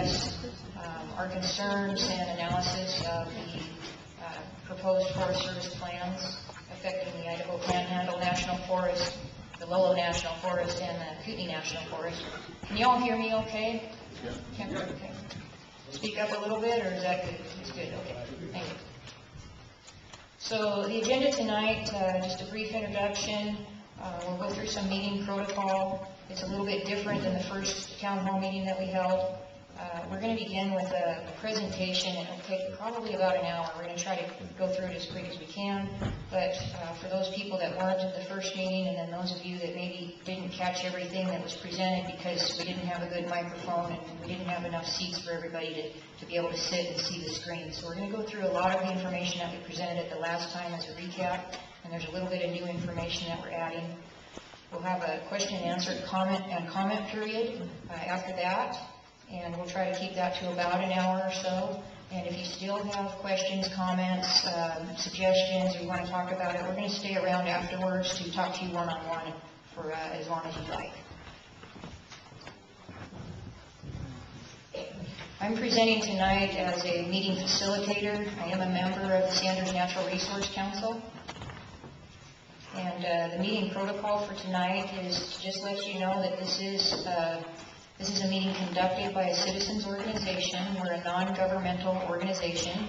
discuss our concerns and analysis of the proposed Forest Service plans affecting the Idaho Panhandle National Forest, the Lolo National Forest, and the Kootenai National Forest. Can you all hear me okay? Yeah. Okay. Speak up a little bit, or is that good? It's good, okay. Thank you. So the agenda tonight, just a brief introduction. We'll go through some meeting protocol. It's a little bit different than the first town hall meeting that we held. We're going to begin with a presentation. It'll take probably about an hour. We're going to try to go through it as quick as we can. But for those people that weren't at the first meeting, and then those of you that maybe didn't catch everything that was presented because we didn't have a good microphone and we didn't have enough seats for everybody to be able to sit and see the screen. So we're going to go through a lot of the information that we presented at the last time as a recap. And there's a little bit of new information that we're adding. We'll have a question and answer comment period after that. And we'll try to keep that to about an hour or so. And if you still have questions, comments, suggestions, or you want to talk about it, we're going to stay around afterwards to talk to you one-on-one for as long as you'd like. I'm presenting tonight as a meeting facilitator. I am a member of the Sanders Natural Resource Council. And the meeting protocol for tonight is to just let you know that this is a meeting conducted by a citizens organization. We're a non-governmental organization.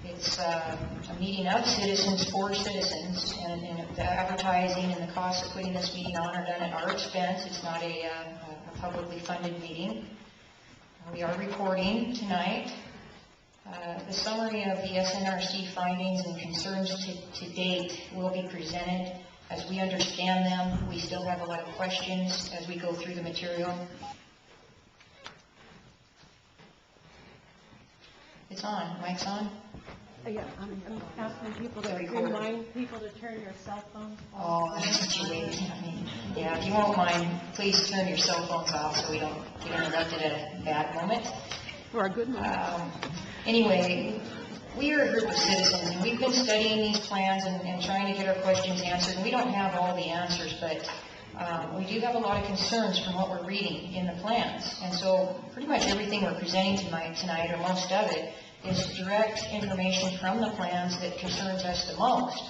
It's a meeting of citizens for citizens, and the advertising and the cost of putting this meeting on are done at our expense. It's not a publicly funded meeting. We are recording tonight. The summary of the SNRC findings and concerns to date will be presented. As we understand them, we still have a lot of questions as we go through the material. It's on. Mic's on? Yeah, I'm asking people to remind people to turn your cell phones off. Oh, that's what you wait. Yeah, if you won't mind, please turn your cell phones off so we don't get interrupted at a bad moment. For a good moment. Anyway, we are a group of citizens, and we've been studying these plans and trying to get our questions answered. And we don't have all the answers, but we do have a lot of concerns from what we're reading in the plans. And so pretty much everything we're presenting tonight, or most of it, is direct information from the plans that concerns us the most.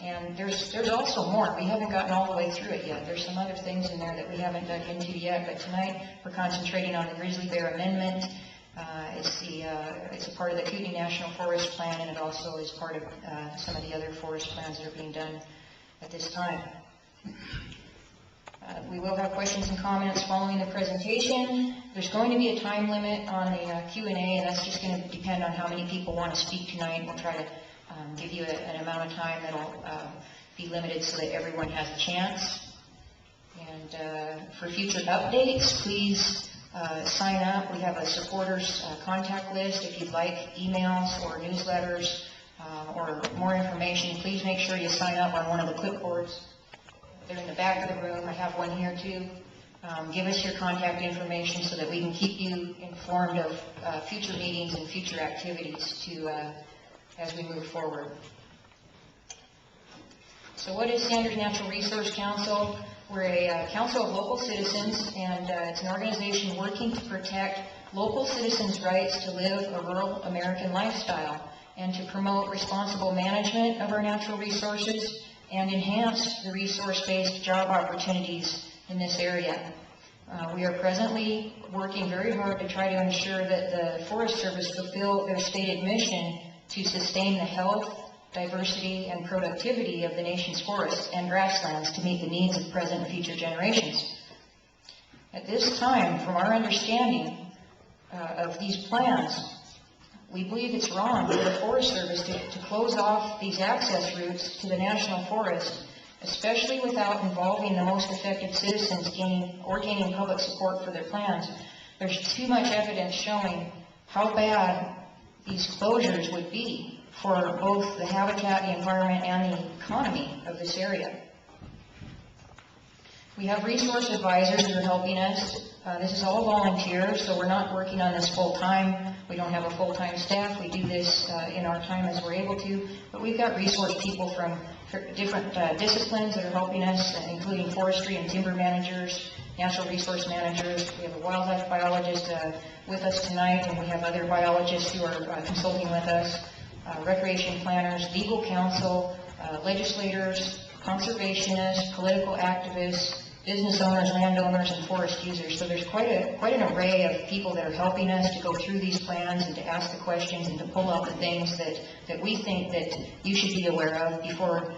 And there's also more. We haven't gotten all the way through it yet. There's some other things in there that we haven't dug into yet, but tonight we're concentrating on the Grizzly Bear Amendment. It's a part of the Kootenai National Forest Plan, and it also is part of some of the other forest plans that are being done at this time. We will have questions and comments following the presentation. There's going to be a time limit on the Q&A, and that's just going to depend on how many people want to speak tonight. We'll try to give you an amount of time that'll be limited so that everyone has a chance. And for future updates, please sign up. We have a supporters contact list. If you'd like emails or newsletters or more information, please make sure you sign up on one of the clipboards. They're in the back of the room. I have one here too. Give us your contact information so that we can keep you informed of future meetings and future activities as we move forward. So what is Sanders Natural Resource Council? We're a council of local citizens, and it's an organization working to protect local citizens' rights to live a rural American lifestyle and to promote responsible management of our natural resources and enhance the resource-based job opportunities in this area. We are presently working very hard to try to ensure that the Forest Service fulfill their stated mission to sustain the health, diversity, and productivity of the nation's forests and grasslands to meet the needs of present and future generations. At this time, from our understanding of these plans, we believe it's wrong for the Forest Service to close off these access routes to the national forest, especially without involving the most affected citizens gaining public support for their plans. There's too much evidence showing how bad these closures would be for both the habitat, the environment, and the economy of this area. We have resource advisors that are helping us. This is all volunteer, so we're not working on this full-time. We don't have a full-time staff. We do this in our time as we're able to, but we've got resource people from different disciplines that are helping us, including forestry and timber managers, natural resource managers. We have a wildlife biologist with us tonight, and we have other biologists who are consulting with us, recreation planners, legal counsel, legislators, conservationists, political activists, business owners, landowners, and forest users. So there's quite an array of people that are helping us to go through these plans and to ask the questions and to pull out the things that we think that you should be aware of before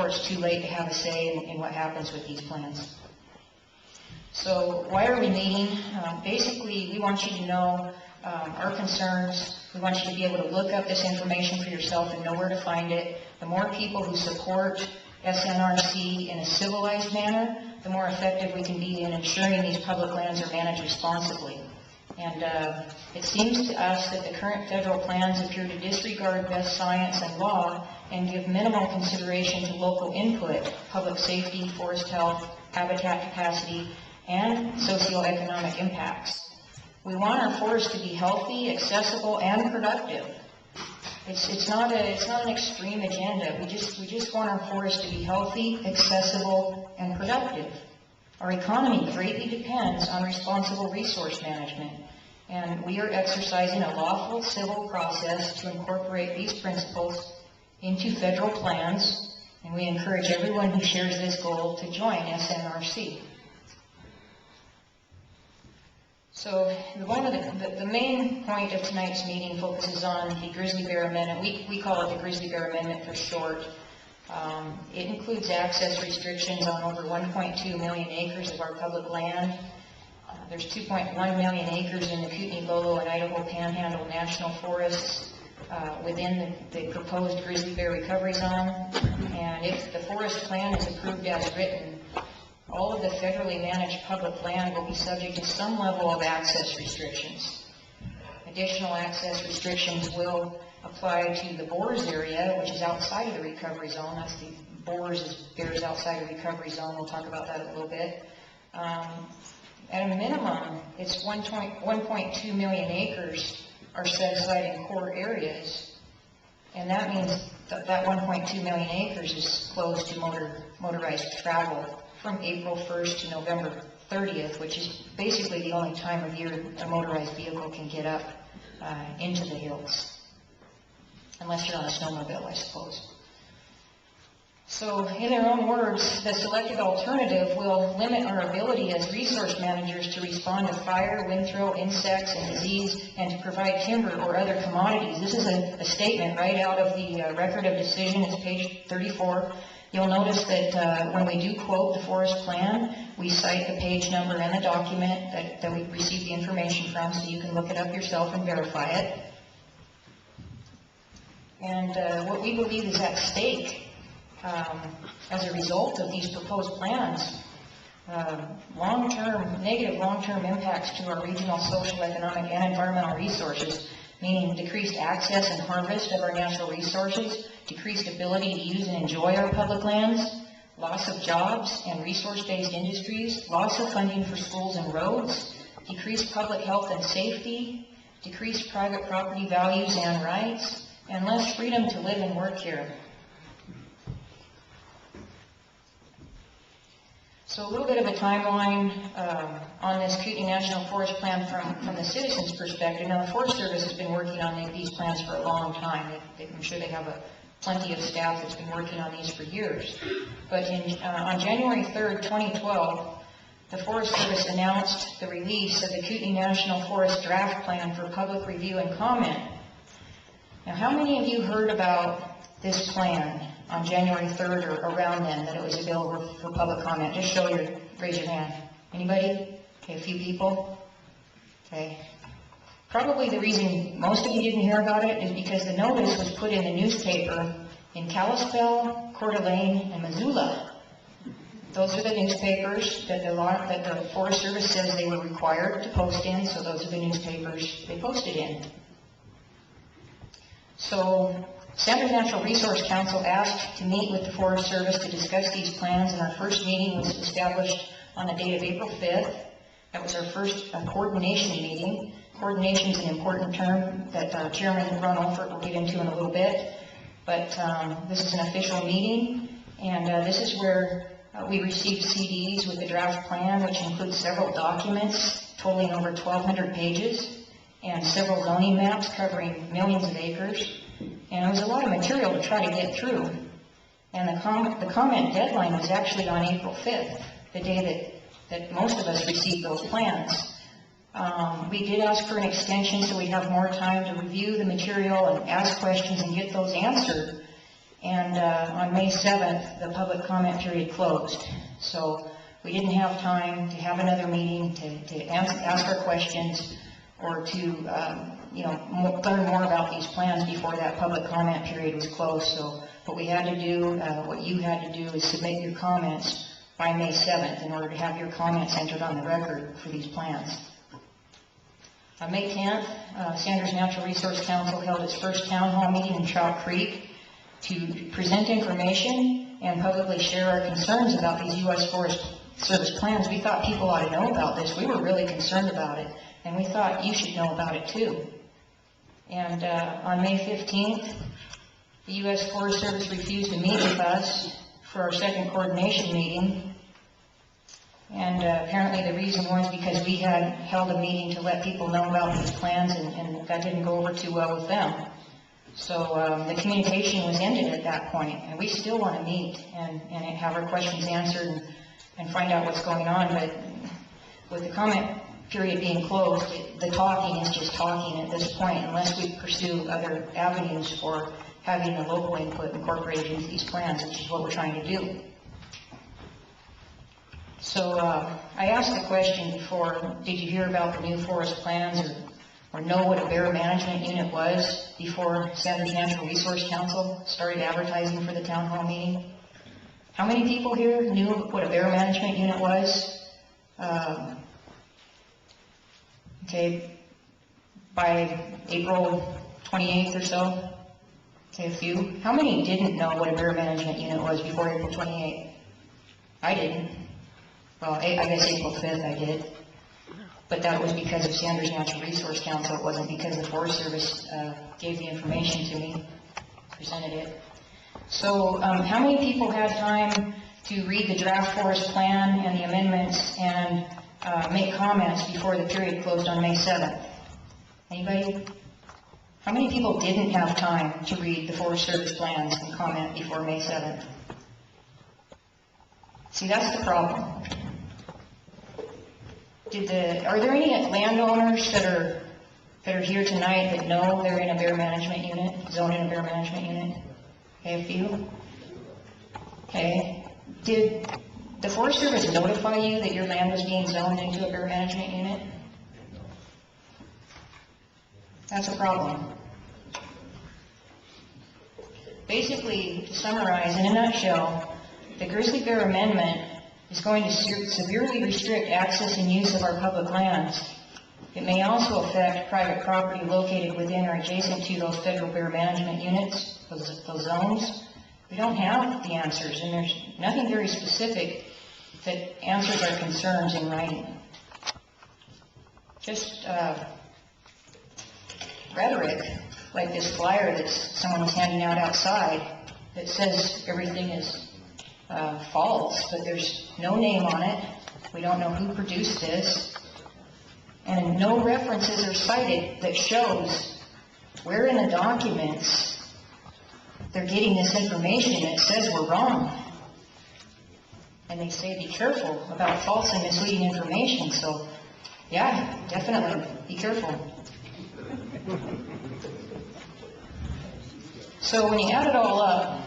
it's too late to have a say in what happens with these plans. So why are we meeting? Basically, we want you to know our concerns. We want you to be able to look up this information for yourself and know where to find it. The more people who support SNRC in a civilized manner, the more effective we can be in ensuring these public lands are managed responsibly. And it seems to us that the current federal plans appear to disregard best science and law and give minimal consideration to local input, public safety, forest health, habitat capacity, and socioeconomic impacts. We want our forests to be healthy, accessible, and productive. It's not an extreme agenda. We just want our forests to be healthy, accessible, and productive. Our economy greatly depends on responsible resource management, and we are exercising a lawful civil process to incorporate these principles into federal plans, and we encourage everyone who shares this goal to join SNRC. So the main point of tonight's meeting focuses on the Grizzly Bear Amendment. We call it the Grizzly Bear Amendment for short. It includes access restrictions on over 1.2 million acres of our public land. There's 2.1 million acres in the Kootenai, Lolo, and Idaho Panhandle National Forests within the proposed Grizzly Bear Recovery Zone. And if the forest plan is approved as written, all of the federally managed public land will be subject to some level of access restrictions. Additional access restrictions will apply to the Boers area, which is outside of the recovery zone. That's the Boers bears outside of the recovery zone. We'll talk about that a little bit. At a minimum, it's 1.2 million acres are set aside in core areas, and that means that 1.2 million acres is closed to motorized travel from April 1st to November 30th, which is basically the only time of year a motorized vehicle can get up into the hills, unless you're on a snowmobile, I suppose. So, in their own words, the selected alternative will limit our ability as resource managers to respond to fire, wind throw, insects, and disease, and to provide timber or other commodities. This is a statement right out of the Record of Decision. It's page 34. You'll notice that when we do quote the forest plan, we cite the page number and the document that we received the information from, so you can look it up yourself and verify it. And what we believe is at stake as a result of these proposed plans, negative long-term impacts to our regional, social, economic, and environmental resources, meaning decreased access and harvest of our natural resources, decreased ability to use and enjoy our public lands, loss of jobs and resource-based industries, loss of funding for schools and roads, decreased public health and safety, decreased private property values and rights, and less freedom to live and work here. So a little bit of a timeline on this Kootenai National Forest Plan from the citizens' perspective. Now, the Forest Service has been working on these plans for a long time. I'm sure they have plenty of staff that's been working on these for years. But on January 3rd, 2012, the Forest Service announced the release of the Kootenai National Forest Draft Plan for public review and comment. Now, how many of you heard about this plan on January 3rd or around then, that it was available for public comment? Just raise your hand. Anybody? Okay, a few people. Okay. Probably the reason most of you didn't hear about it is because the notice was put in the newspaper in Kalispell, Coeur d'Alene, and Missoula. Those are the newspapers that the Forest Service says they were required to post in, so those are the newspapers they posted in. So Standard Natural Resource Council asked to meet with the Forest Service to discuss these plans, and our first meeting was established on the date of April 5th. That was our first coordination meeting. Coordination is an important term that Chairman Ron Olfert will get into in a little bit, but this is an official meeting, and this is where We received CDs with the draft plan, which includes several documents totaling over 1,200 pages, and several zoning maps covering millions of acres. And it was a lot of material to try to get through. And the comment deadline was actually on April 5th, the day that most of us received those plans. We did ask for an extension so we have more time to review the material and ask questions and get those answered. And on May 7th, the public comment period closed. So we didn't have time to have another meeting to ask our questions or to learn more about these plans before that public comment period was closed. So what we had to do, what you had to do, is submit your comments by May 7th in order to have your comments entered on the record for these plans. On May 10th, Sanders Natural Resource Council held its first town hall meeting in Trout Creek to present information and publicly share our concerns about these U.S. Forest Service plans. We thought people ought to know about this. We were really concerned about it, and we thought you should know about it too. And on May 15th, the U.S. Forest Service refused to meet with us for our second coordination meeting. And apparently the reason was because we had held a meeting to let people know about these plans, and that didn't go over too well with them. So the communication was ended at that point, and we still want to meet and have our questions answered and find out what's going on. But with the comment period being closed, the talking is just talking at this point, unless we pursue other avenues for having the local input incorporated into these plans, which is what we're trying to do. So I asked the question before, did you hear about the new forest plans or know what a bear management unit was before Sanders Natural Resource Council started advertising for the town hall meeting? How many people here knew what a bear management unit was? Okay, by April 28th or so? Okay, a few. How many didn't know what a bear management unit was before April 28th? I didn't. Well, I guess April 5th I did. But that was because of Sanders Natural Resource Council. It wasn't because the Forest Service gave the information to me, presented it. So how many people had time to read the draft forest plan and the amendments and make comments before the period closed on May 7th? Anybody? How many people didn't have time to read the Forest Service plans and comment before May 7th? See, that's the problem. Are there any landowners that are here tonight that know they're in a bear management unit, zoned in a bear management unit? Okay, a few. Okay. Did the Forest Service notify you that your land was being zoned into a bear management unit? That's a problem. Basically, to summarize, in a nutshell, the Grizzly Bear Amendment is going to severely restrict access and use of our public lands. It may also affect private property located within or adjacent to those federal bear management units, those zones. We don't have the answers, and there's nothing very specific that answers our concerns in writing. Just rhetoric, like this flyer that someone was handing out outside that says everything is false, but there's no name on it. We don't know who produced this, and no references are cited that shows where in the documents they're getting this information that says we're wrong. And they say be careful about false and misleading information. So yeah, definitely be careful. So when you add it all up,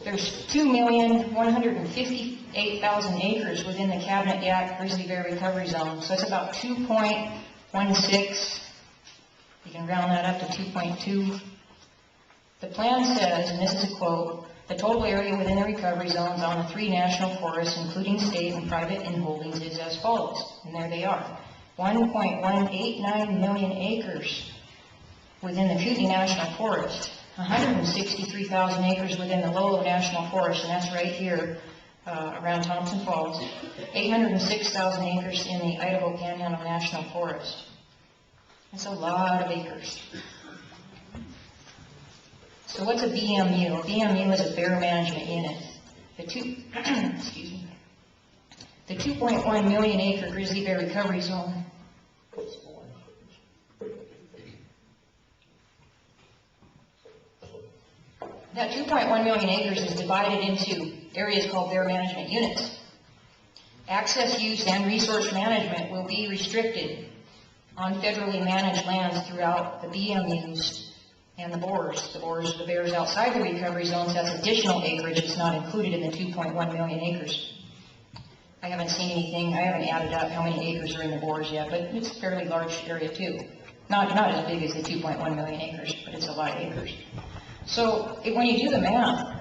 there's 2,158,000 acres within the Cabinet Yaak Grizzly Bear Recovery Zone. So it's about 2.16. You can round that up to 2.2. The plan says, and this is a quote, the total area within the recovery zones on the 3 national forests, including state and private inholdings, is as follows. And there they are. 1.189 million acres within the Kootenai National Forest. 163,000 acres within the Lolo National Forest, and that's right here around Thompson Falls. 806,000 acres in the Idaho Panhandle National Forest. That's a lot of acres. So what's a BMU? A BMU is a bear management unit. Excuse me. 2.1 million acre grizzly bear recovery zone. That 2.1 million acres is divided into areas called bear management units. Access, use, and resource management will be restricted on federally managed lands throughout the BMUs and the BORs. The BORs, the bears outside the recovery zones, that's additional acreage. It's not included in the 2.1 million acres. I haven't seen anything, I haven't added up how many acres are in the BORs yet, but it's a fairly large area too. Not as big as the 2.1 million acres, but it's a lot of acres. So when you do the math,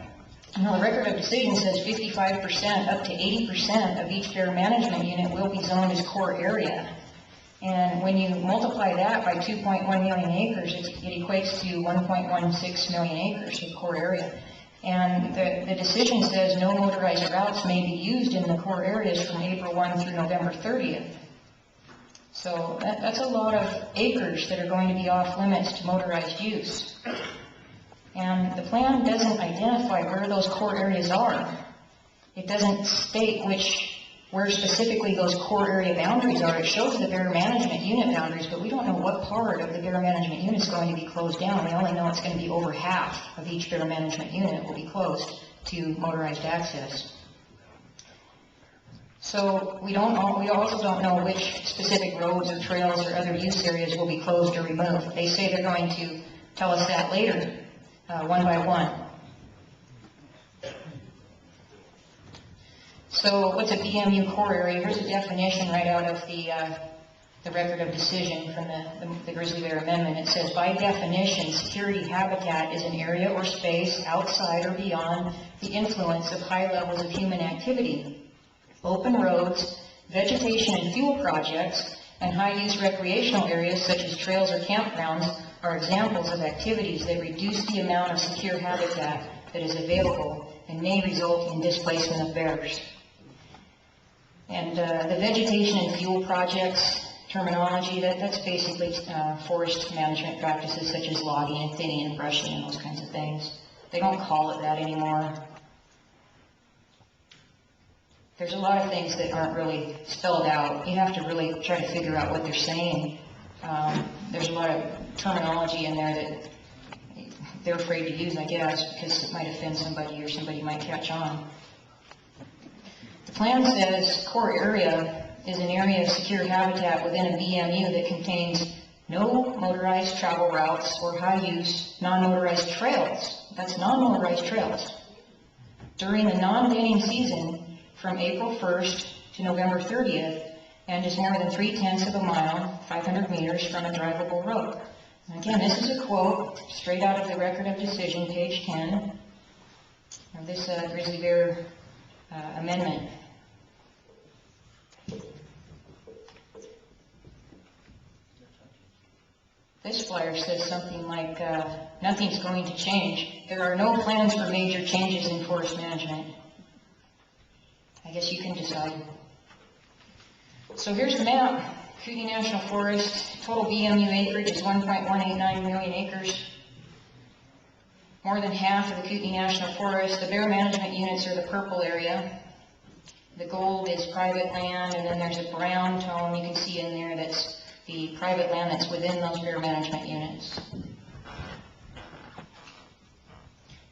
you know, the record of decision says 55% up to 80% of each bear management unit will be zoned as core area. And when you multiply that by 2.1 million acres, it equates to 1.16 million acres of core area. And the decision says no motorized routes may be used in the core areas from April 1 through November 30th. So that's a lot of acres that are going to be off limits to motorized use. And the plan doesn't identify where those core areas are. It doesn't state where specifically those core area boundaries are. It shows the bear management unit boundaries, but we don't know what part of the bear management unit is going to be closed down. We only know it's going to be over half of each bear management unit will be closed to motorized access. So we also don't know which specific roads or trails or other use areas will be closed or removed. They say they're going to tell us that later, one by one. So what's a BMU core area? Here's a definition right out of the record of decision from the Grizzly Bear Amendment. It says, by definition, security habitat is an area or space outside or beyond the influence of high levels of human activity. Open roads, vegetation and fuel projects, and high-use recreational areas such as trails or campgrounds are examples of activities that reduce the amount of secure habitat that is available and may result in displacement of bears. And the vegetation and fuel projects terminology, that's basically forest management practices such as logging and thinning and brushing and those kinds of things. They don't call it that anymore. There's a lot of things that aren't really spelled out. You have to really try to figure out what they're saying. There's a lot of terminology in there that they're afraid to use, I guess, because it might offend somebody or somebody might catch on. The plan says core area is an area of secure habitat within a BMU that contains no motorized travel routes or high-use non-motorized trails. That's non-motorized trails. During the non-banning season, from April 1st to November 30th, and is more than 3/10 of a mile, 500 meters from a drivable road. And again, this is a quote straight out of the record of decision, page 10, of this Grizzly Bear Amendment. This flyer says something like, nothing's going to change. There are no plans for major changes in forest management. I guess you can decide. So here's the map. Kootenai National Forest, total BMU acreage is 1.189 million acres. More than half of the Kootenai National Forest. The bear management units are the purple area. The gold is private land, and then there's a brown tone you can see in there that's the private land that's within those bear management units.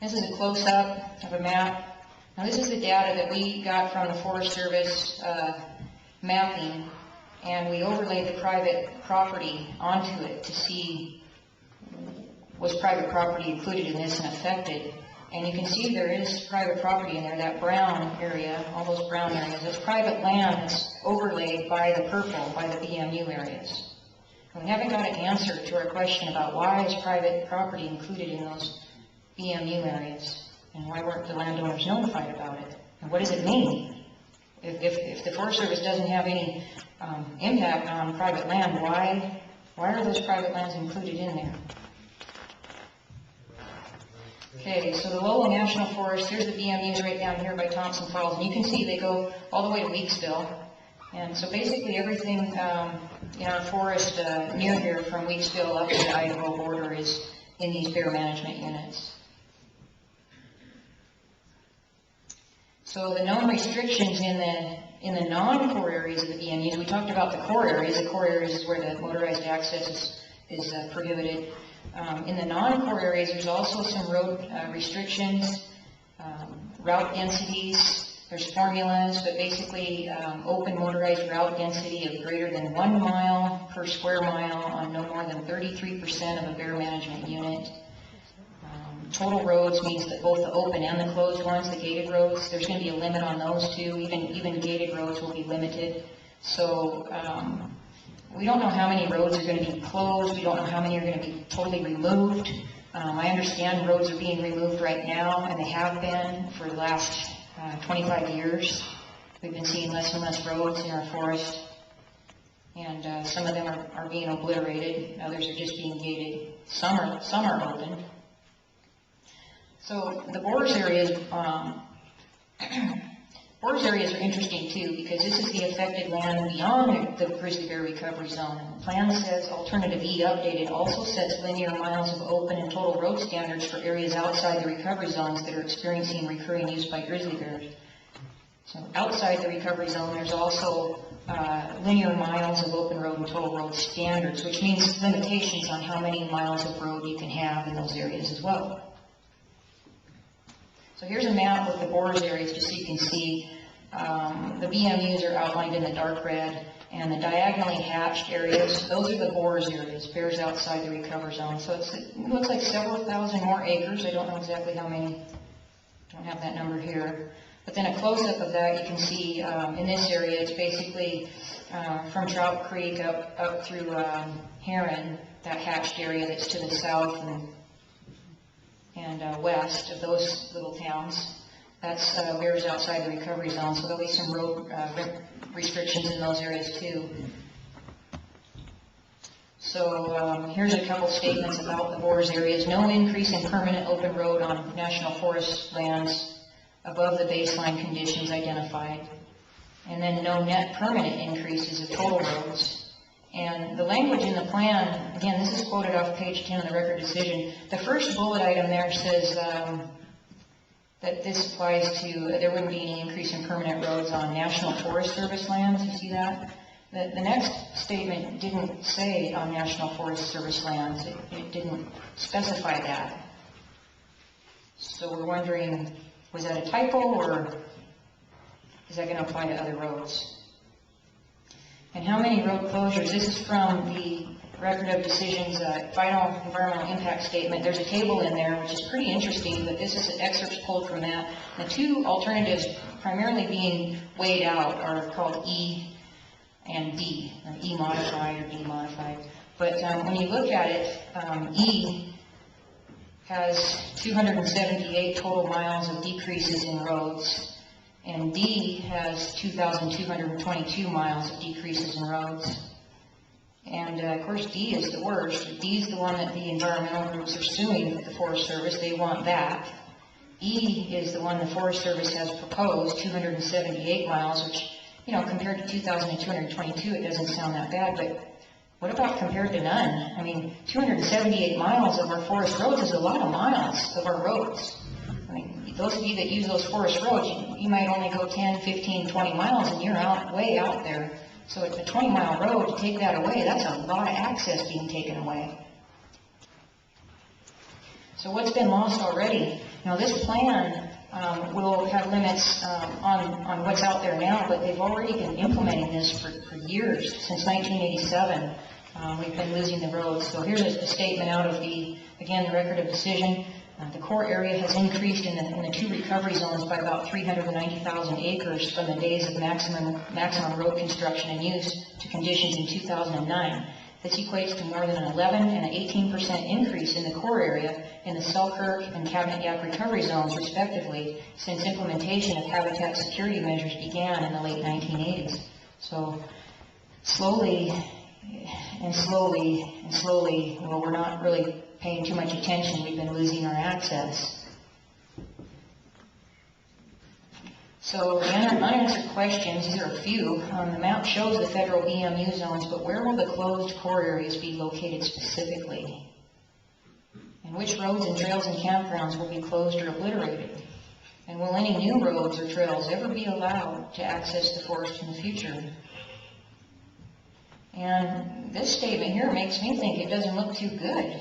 This is a close-up of a map. Now this is the data that we got from the Forest Service mapping, and we overlaid the private property onto it to see was private property included in this and affected. And you can see there is private property in there, that brown area, all those brown areas. It's private land that's overlaid by the purple, by the BMU areas. And we haven't got an answer to our question about why is private property included in those BMU areas, and why weren't the landowners notified about it, and what does it mean? If the Forest Service doesn't have any impact on private land, why are those private lands included in there? Okay, so the Lolo National Forest, here's the BMUs right down here by Thompson Falls, and you can see they go all the way to Weeksville. And so basically everything in our forest near here from Weeksville up to the Idaho border is in these bear management units. So the known restrictions in In the non-core areas of the BMUs, we talked about the core areas. The core areas is where the motorized access is prohibited. In the non-core areas, there's also some road restrictions, route densities. There's formulas, but basically open motorized route density of greater than 1 mile per square mile on no more than 33% of a bear management unit. Total roads means that both the open and the closed ones, the gated roads, there's going to be a limit on those too. Even gated roads will be limited. So we don't know how many roads are going to be closed. We don't know how many are going to be totally removed. I understand roads are being removed right now, and they have been for the last 25 years. We've been seeing less and less roads in our forest, and some of them are being obliterated. Others are just being gated. Some are open. So the borders areas are interesting too, because this is the affected land beyond the grizzly bear recovery zone. And the plan says Alternative E updated also sets linear miles of open and total road standards for areas outside the recovery zones that are experiencing recurring use by grizzly bears. So outside the recovery zone, there's also linear miles of open road and total road standards, which means limitations on how many miles of road you can have in those areas as well. So here's a map with the borders areas, just so you can see. The BMUs are outlined in the dark red, and the diagonally hatched areas, those are the borders areas, bears outside the recover zone. So it looks like several thousand more acres. I don't know exactly how many. Don't have that number here. But then a close-up of that, you can see in this area, it's basically from Trout Creek up through Heron, that hatched area that's to the south and west of those little towns. That's bears outside the recovery zone, so there'll be some road restrictions in those areas too. So here's a couple statements about the borders areas. No increase in permanent open road on national forest lands above the baseline conditions identified. And then no net permanent increases of total roads. And the language in the plan, again, this is quoted off page 10 of the record decision. The first bullet item there says that this applies to, there wouldn't be any increase in permanent roads on National Forest Service lands. You see that? The next statement didn't say on National Forest Service lands. It didn't specify that. So we're wondering, was that a typo, or is that going to apply to other roads? And how many road closures? This is from the Record of Decision's final environmental impact statement. There's a table in there which is pretty interesting, but this is excerpts pulled from that. The two alternatives primarily being weighed out are called E and D, or E modified or D modified. But when you look at it, E has 278 total miles of decreases in roads, and D has 2,222 miles of decreases in roads. And of course D is the worst. D is the one that the environmental groups are suing the Forest Service. They want that. E is the one the Forest Service has proposed, 278 miles, which, you know, compared to 2,222, it doesn't sound that bad, but what about compared to none? I mean, 278 miles of our forest roads is a lot of miles of our roads. I mean, those of you that use those forest roads, you might only go 10, 15, 20 miles, and you're way out there. So a 20-mile road, to take that away, that's a lot of access being taken away. So what's been lost already? Now, this plan will have limits on what's out there now, but they've already been implementing this for years. Since 1987, we've been losing the roads. So here's a statement out of the Record of Decision. The core area has increased in the two recovery zones by about 390,000 acres from the days of maximum road construction and use to conditions in 2009. This equates to more than an 11 and an 18% increase in the core area in the Selkirk and Cabinet Gap recovery zones, respectively, since implementation of habitat security measures began in the late 1980s. So slowly, well, we're not really paying too much attention. We've been losing our access. So the unanswered questions, these are a few. The map shows the federal BMU zones, but where will the closed core areas be located specifically? And which roads and trails and campgrounds will be closed or obliterated? And will any new roads or trails ever be allowed to access the forest in the future? And this statement here makes me think it doesn't look too good,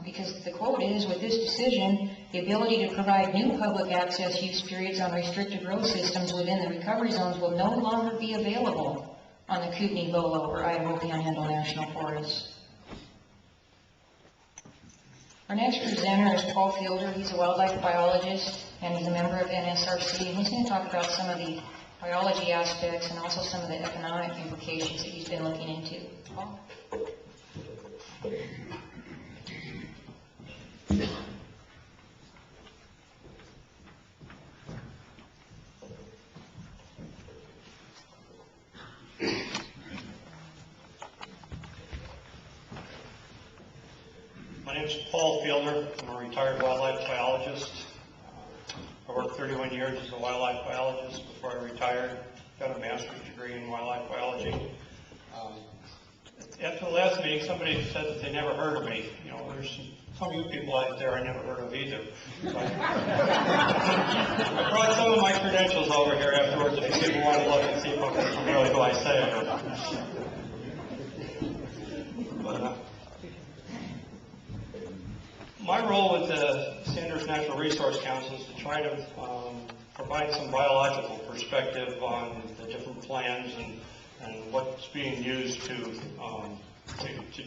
because the quote is, with this decision, the ability to provide new public access use periods on restricted road systems within the recovery zones will no longer be available on the Kootenai, Lolo, or Idaho Panhandle National Forests. Our next presenter is Paul Fielder. He's a wildlife biologist, and he's a member of NSRC, and he's going to talk about some of the biology aspects and also some of the economic implications that he's been looking into. Paul? My name is Paul Fielder. I'm a retired wildlife biologist. I worked 31 years as a wildlife biologist before I retired. Got a master's degree in wildlife biology. After the last meeting, somebody said that they never heard of me. You know, there's some of you people out there I never heard of either. So I brought some of my credentials over here afterwards if people want to look and see if I'm really who I say I am. But, my role with the Sanders Natural Resource Council is to try to provide some biological perspective on the different plans and what's being used to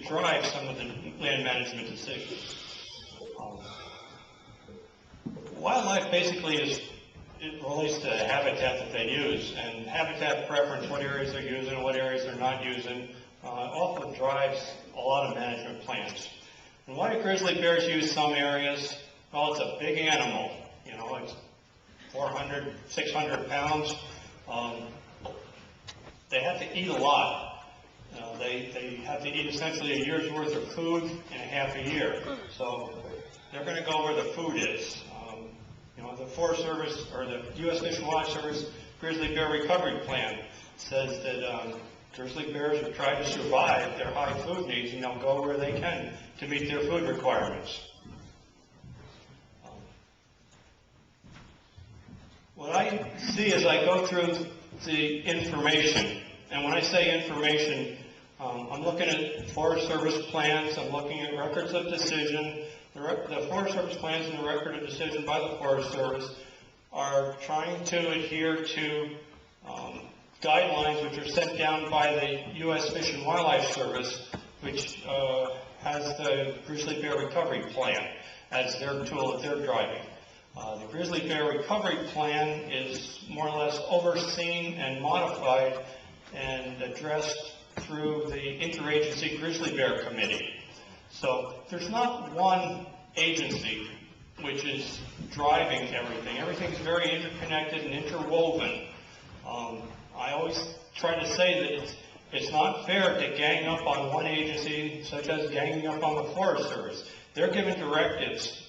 drive some of the land management decisions. Wildlife basically it relates to habitat that they use, and habitat preference, what areas they're using and what areas they're not using, often drives a lot of management plans. And why do grizzly bears use some areas? Well, it's a big animal. You know, it's 400, 600 pounds. They have to eat a lot. They have to eat essentially a year's worth of food in a half a year. So they're going to go where the food is. You know, the Forest Service or the U.S. Fish and Wildlife Service Grizzly Bear Recovery Plan says that grizzly bears are trying to survive their high food needs, and they'll go where they can to meet their food requirements. What I see as I go through the information, and when I say information, I'm looking at Forest Service plans, I'm looking at records of decision. The Forest Service plans and the record of decision by the Forest Service are trying to adhere to guidelines which are sent down by the U.S. Fish and Wildlife Service, which has the Grizzly Bear Recovery Plan as their tool that they're driving. The Grizzly Bear Recovery Plan is more or less overseen and modified and addressed through the Interagency Grizzly Bear Committee. So there's not one agency which is driving everything. Everything's very interconnected and interwoven. I always try to say that it's not fair to gang up on one agency, such as ganging up on the Forest Service. They're given directives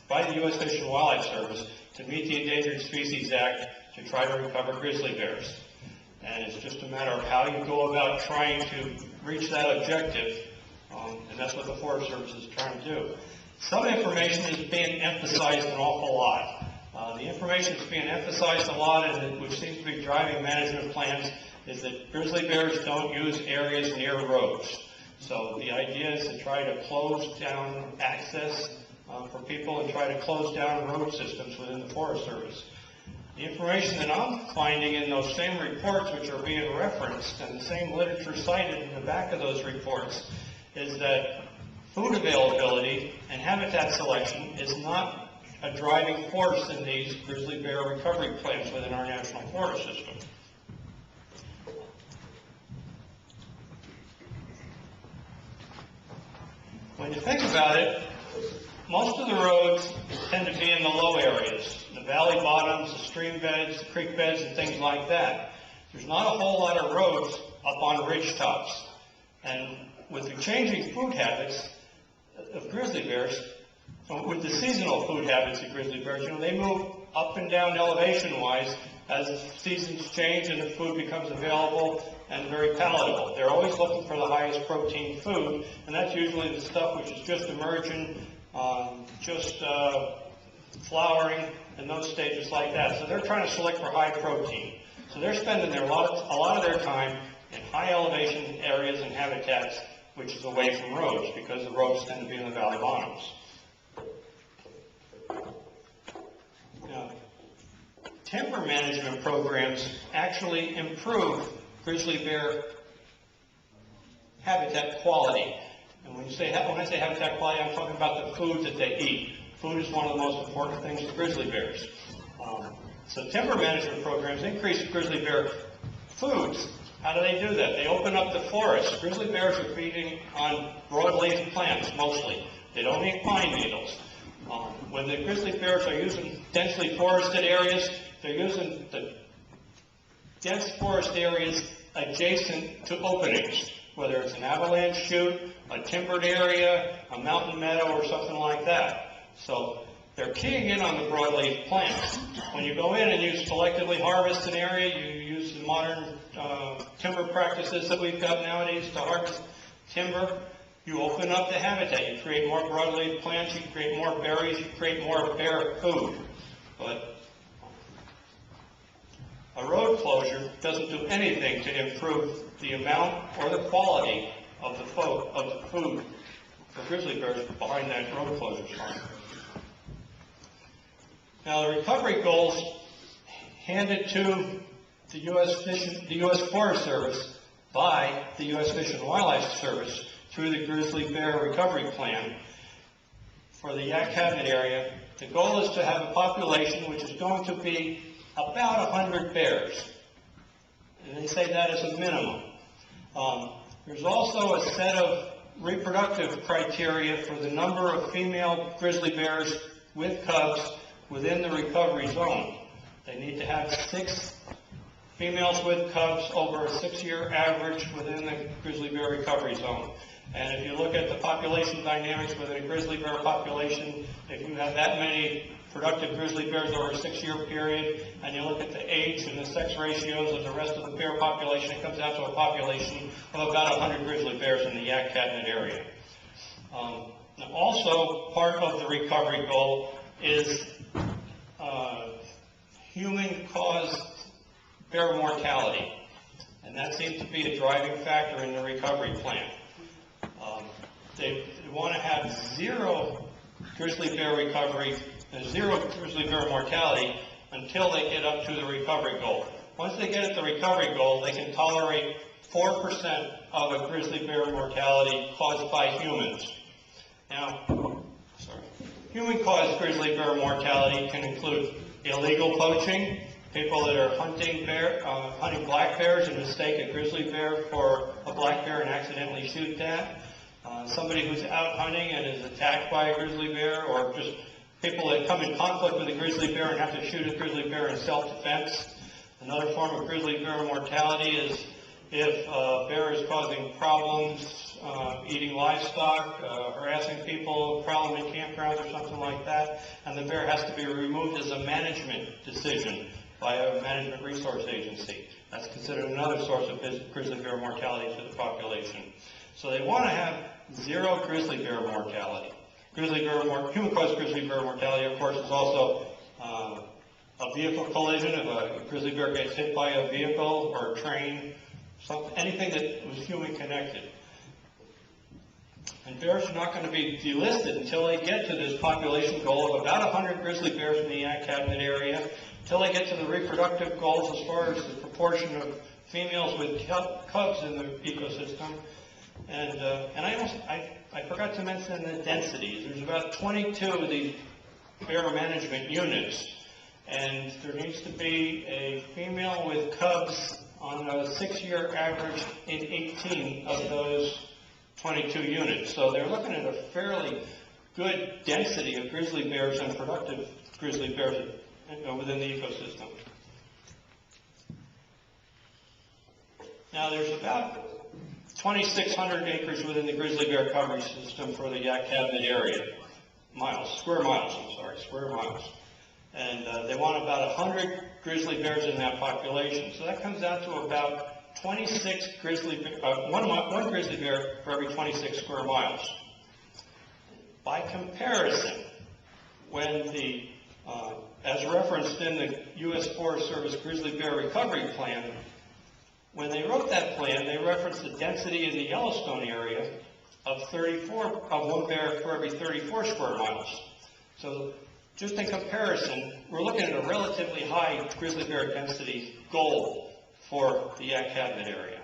by the U.S. Fish and Wildlife Service to meet the Endangered Species Act to try to recover grizzly bears. And it's just a matter of how you go about trying to reach that objective, and that's what the Forest Service is trying to do. Some information is being emphasized an awful lot. The information that's being emphasized a lot, and which seems to be driving management plans, is that grizzly bears don't use areas near roads. So the idea is to try to close down access for people and try to close down road systems within the Forest Service. The information that I'm finding in those same reports, which are being referenced, and the same literature cited in the back of those reports, is that food availability and habitat selection is not a driving force in these grizzly bear recovery plans within our national forest system. When you think about it, most of the roads tend to be in the low areas, the valley bottoms, the stream beds, the creek beds, and things like that. There's not a whole lot of roads up on ridge tops. And with the changing food habits of grizzly bears, with the seasonal food habits of grizzly bears, you know, they move up and down elevation-wise as seasons change and the food becomes available and very palatable. They're always looking for the highest protein food, and that's usually the stuff which is just emerging, just flowering, and those stages like that. So they're trying to select for high protein. So they're spending a lot of their time in high elevation areas and habitats, which is away from roads, because the roads tend to be in the valley bottoms. Now, timber management programs actually improve grizzly bear habitat quality. And when I say habitat quality, I'm talking about the food that they eat. Food is one of the most important things to grizzly bears. So timber management programs increase grizzly bear foods. How do they do that? They open up the forest. Grizzly bears are feeding on broadleaf plants mostly. They don't eat pine needles. When the grizzly bears are using densely forested areas, they're using the dense forest areas adjacent to openings, whether it's an avalanche chute, a timbered area, a mountain meadow, or something like that. So they're keying in on the broadleaf plants. When you go in and you selectively harvest an area, you use the modern timber practices that we've got nowadays to harvest timber, you open up the habitat. You create more broadleaf plants, you create more berries, you create more bear food. But a road closure doesn't do anything to improve the amount or the quality of the food for grizzly bears behind that road closure sign. Now, the recovery goals handed to the U.S. Forest Service by the U.S. Fish and Wildlife Service through the Grizzly Bear Recovery Plan for the Yak Cabinet area, the goal is to have a population which is going to be about 100 bears. And they say that as a minimum. There's also a set of reproductive criteria for the number of female grizzly bears with cubs within the recovery zone. They need to have 6 females with cubs over a 6-year average within the grizzly bear recovery zone. And if you look at the population dynamics within a grizzly bear population, if you have that many productive grizzly bears over a 6-year period, and you look at the age and the sex ratios of the rest of the bear population, it comes out to a population of about 100 grizzly bears in the Yak Cabinet area. Also, part of the recovery goal is human-caused bear mortality, and that seems to be a driving factor in the recovery plan. They want to have zero grizzly bear recovery, zero grizzly bear mortality until they get up to the recovery goal. Once they get at the recovery goal, they can tolerate 4% of a grizzly bear mortality caused by humans. Now, human-caused grizzly bear mortality can include illegal poaching, people that are hunting black bears and mistake a grizzly bear for a black bear and accidentally shoot that, somebody who's out hunting and is attacked by a grizzly bear, or just people that come in conflict with a grizzly bear and have to shoot a grizzly bear in self-defense. Another form of grizzly bear mortality is if a bear is causing problems, eating livestock, harassing people, prowling in campgrounds or something like that, and the bear has to be removed as a management decision by a management resource agency. That's considered another source of grizzly bear mortality to the population. So they want to have zero grizzly bear mortality. Human-caused grizzly bear mortality, of course, is also a vehicle collision. If a grizzly bear gets hit by a vehicle or a train, anything that was human-connected. And bears are not going to be delisted until they get to this population goal of about 100 grizzly bears in the Yak Cabinet area, until they get to the reproductive goals as far as the proportion of females with cubs in the ecosystem. And I forgot to mention the densities. There's about 22 of these bear management units, and there needs to be a female with cubs on a 6-year average in 18 of those 22 units. So they're looking at a fairly good density of grizzly bears and productive grizzly bears within the ecosystem. Now there's about 2,600 acres within the grizzly bear coverage system for the Yak Cabinet area. Square miles. And they want about 100 grizzly bears in that population. So that comes out to about 26 one grizzly bear for every 26 square miles. By comparison, when the As referenced in the U.S. Forest Service Grizzly Bear Recovery Plan, when they wrote that plan, they referenced the density in the Yellowstone area of one bear for every 34 square miles. So just in comparison, we're looking at a relatively high grizzly bear density goal for the Yak Cabinet area.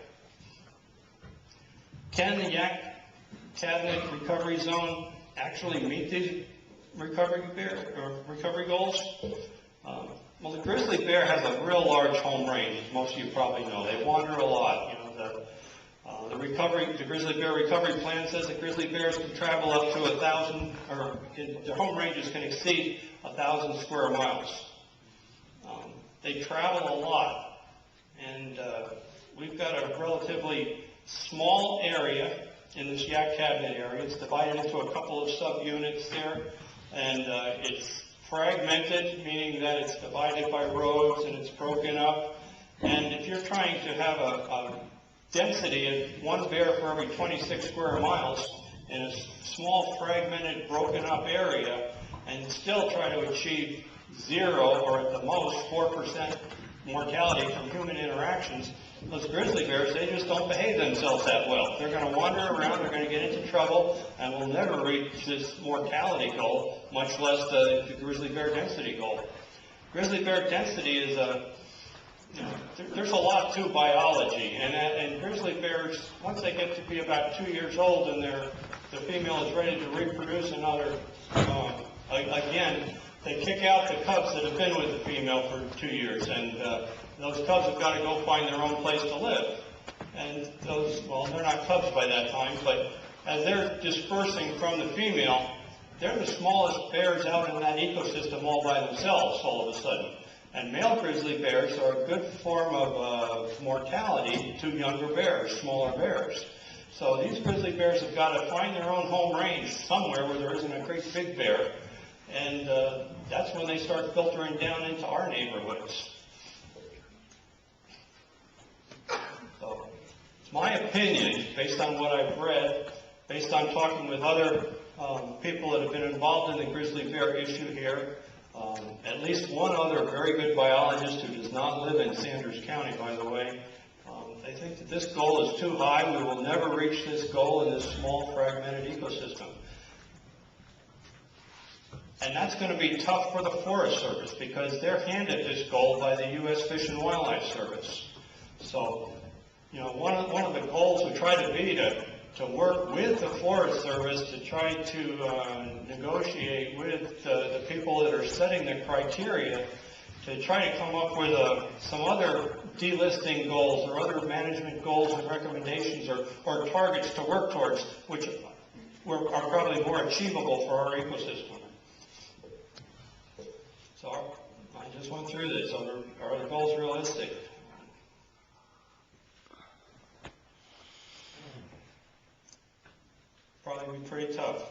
Can the Yak Cabinet recovery zone actually meet these recovery goals? Well, the grizzly bear has a real large home range, as most of you probably know. They wander a lot. You know, the grizzly bear recovery plan says that grizzly bears can travel up to 1,000, or their home ranges can exceed 1,000 square miles. They travel a lot, and we've got a relatively small area in this Yak Cabinet area. It's divided into a couple of subunits there, and it's fragmented, meaning that it's divided by roads and it's broken up. And if you're trying to have a density of one bear for every 26 square miles in a small, fragmented, broken up area, and still try to achieve 0 or at the most 4% mortality from human interactions, those grizzly bears, they just don't behave themselves that well. They're going to wander around, they're going to get into trouble, and will never reach this mortality goal, much less the grizzly bear density goal. Grizzly bear density is there's a lot to biology, and grizzly bears, once they get to be about 2 years old and the female is ready to reproduce another, again, they kick out the cubs that have been with the female for 2 years, and those cubs have got to go find their own place to live. And those, well, they're not cubs by that time, but as they're dispersing from the female, they're the smallest bears out in that ecosystem all by themselves all of a sudden. And male grizzly bears are a good form of mortality to younger bears, smaller bears. So these grizzly bears have got to find their own home range somewhere where there isn't a great big bear. And that's when they start filtering down into our neighborhoods. So it's my opinion, based on what I've read, based on talking with other people that have been involved in the grizzly bear issue here, at least one other very good biologist who does not live in Sanders County, by the way, they think that this goal is too high. We will never reach this goal in this small, fragmented ecosystem. And that's going to be tough for the Forest Service because they're handed this goal by the U.S. Fish and Wildlife Service. So, you know, one of the goals would try to be to work with the Forest Service to try to negotiate with the people that are setting the criteria to try to come up with some other delisting goals or other management goals and recommendations or targets to work towards, which are probably more achievable for our ecosystem. So I just went through this. Are the goals realistic? Probably be pretty tough.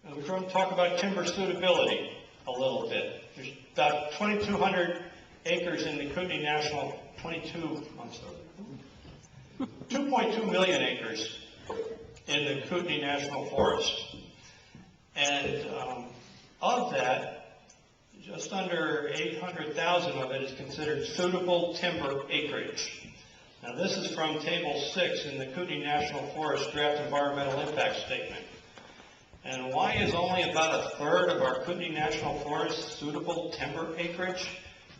And we're going to talk about timber suitability a little bit. There's about 2,200 acres in the Kootenai National, 2.2 million acres in the Kootenai National Forest. And of that, just under 800,000 of it is considered suitable timber acreage. Now this is from Table 6 in the Kootenai National Forest Draft Environmental Impact Statement. And why is only about 1/3 of our Kootenai National Forest suitable timber acreage?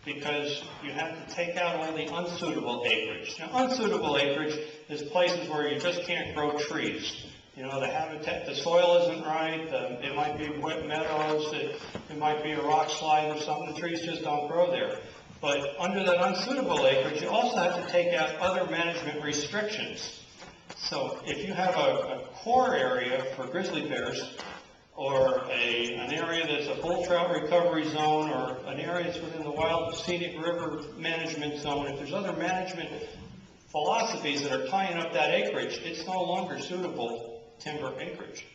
Because you have to take out all the unsuitable acreage. Now unsuitable acreage is places where you just can't grow trees. You know, the habitat, the soil isn't right, it might be wet meadows, it might be a rock slide or something, the trees just don't grow there. But under that unsuitable acreage, you also have to take out other management restrictions. So if you have a core area for grizzly bears, or an area that's a bull trout recovery zone, or an area that's within the wild scenic river management zone, if there's other management philosophies that are tying up that acreage, it's no longer suitable timber acreage.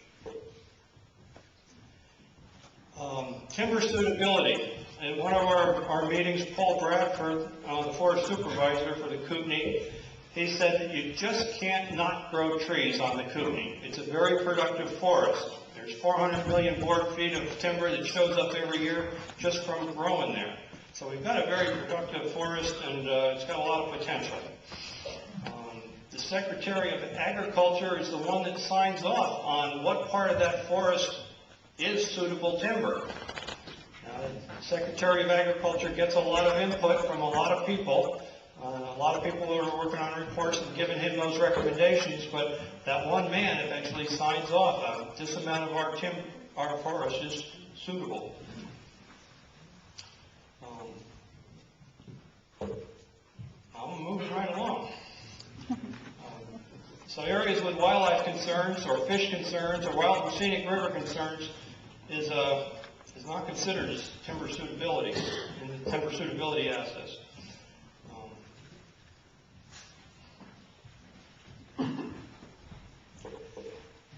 Timber suitability. In one of our meetings, Paul Bradford, the forest supervisor for the Kootenai, he said that you just can't not grow trees on the Kootenai. It's a very productive forest. There's 400 million board feet of timber that shows up every year just from growing there. So we've got a very productive forest, and it's got a lot of potential. The Secretary of Agriculture is the one that signs off on what part of that forest is suitable timber. Now, the Secretary of Agriculture gets a lot of input from a lot of people. A lot of people are working on reports and giving him those recommendations, but that one man eventually signs off on this amount of our forest is suitable. I'm moving right along. So areas with wildlife concerns or fish concerns or wild and scenic river concerns is not considered as timber suitability in the timber suitability access.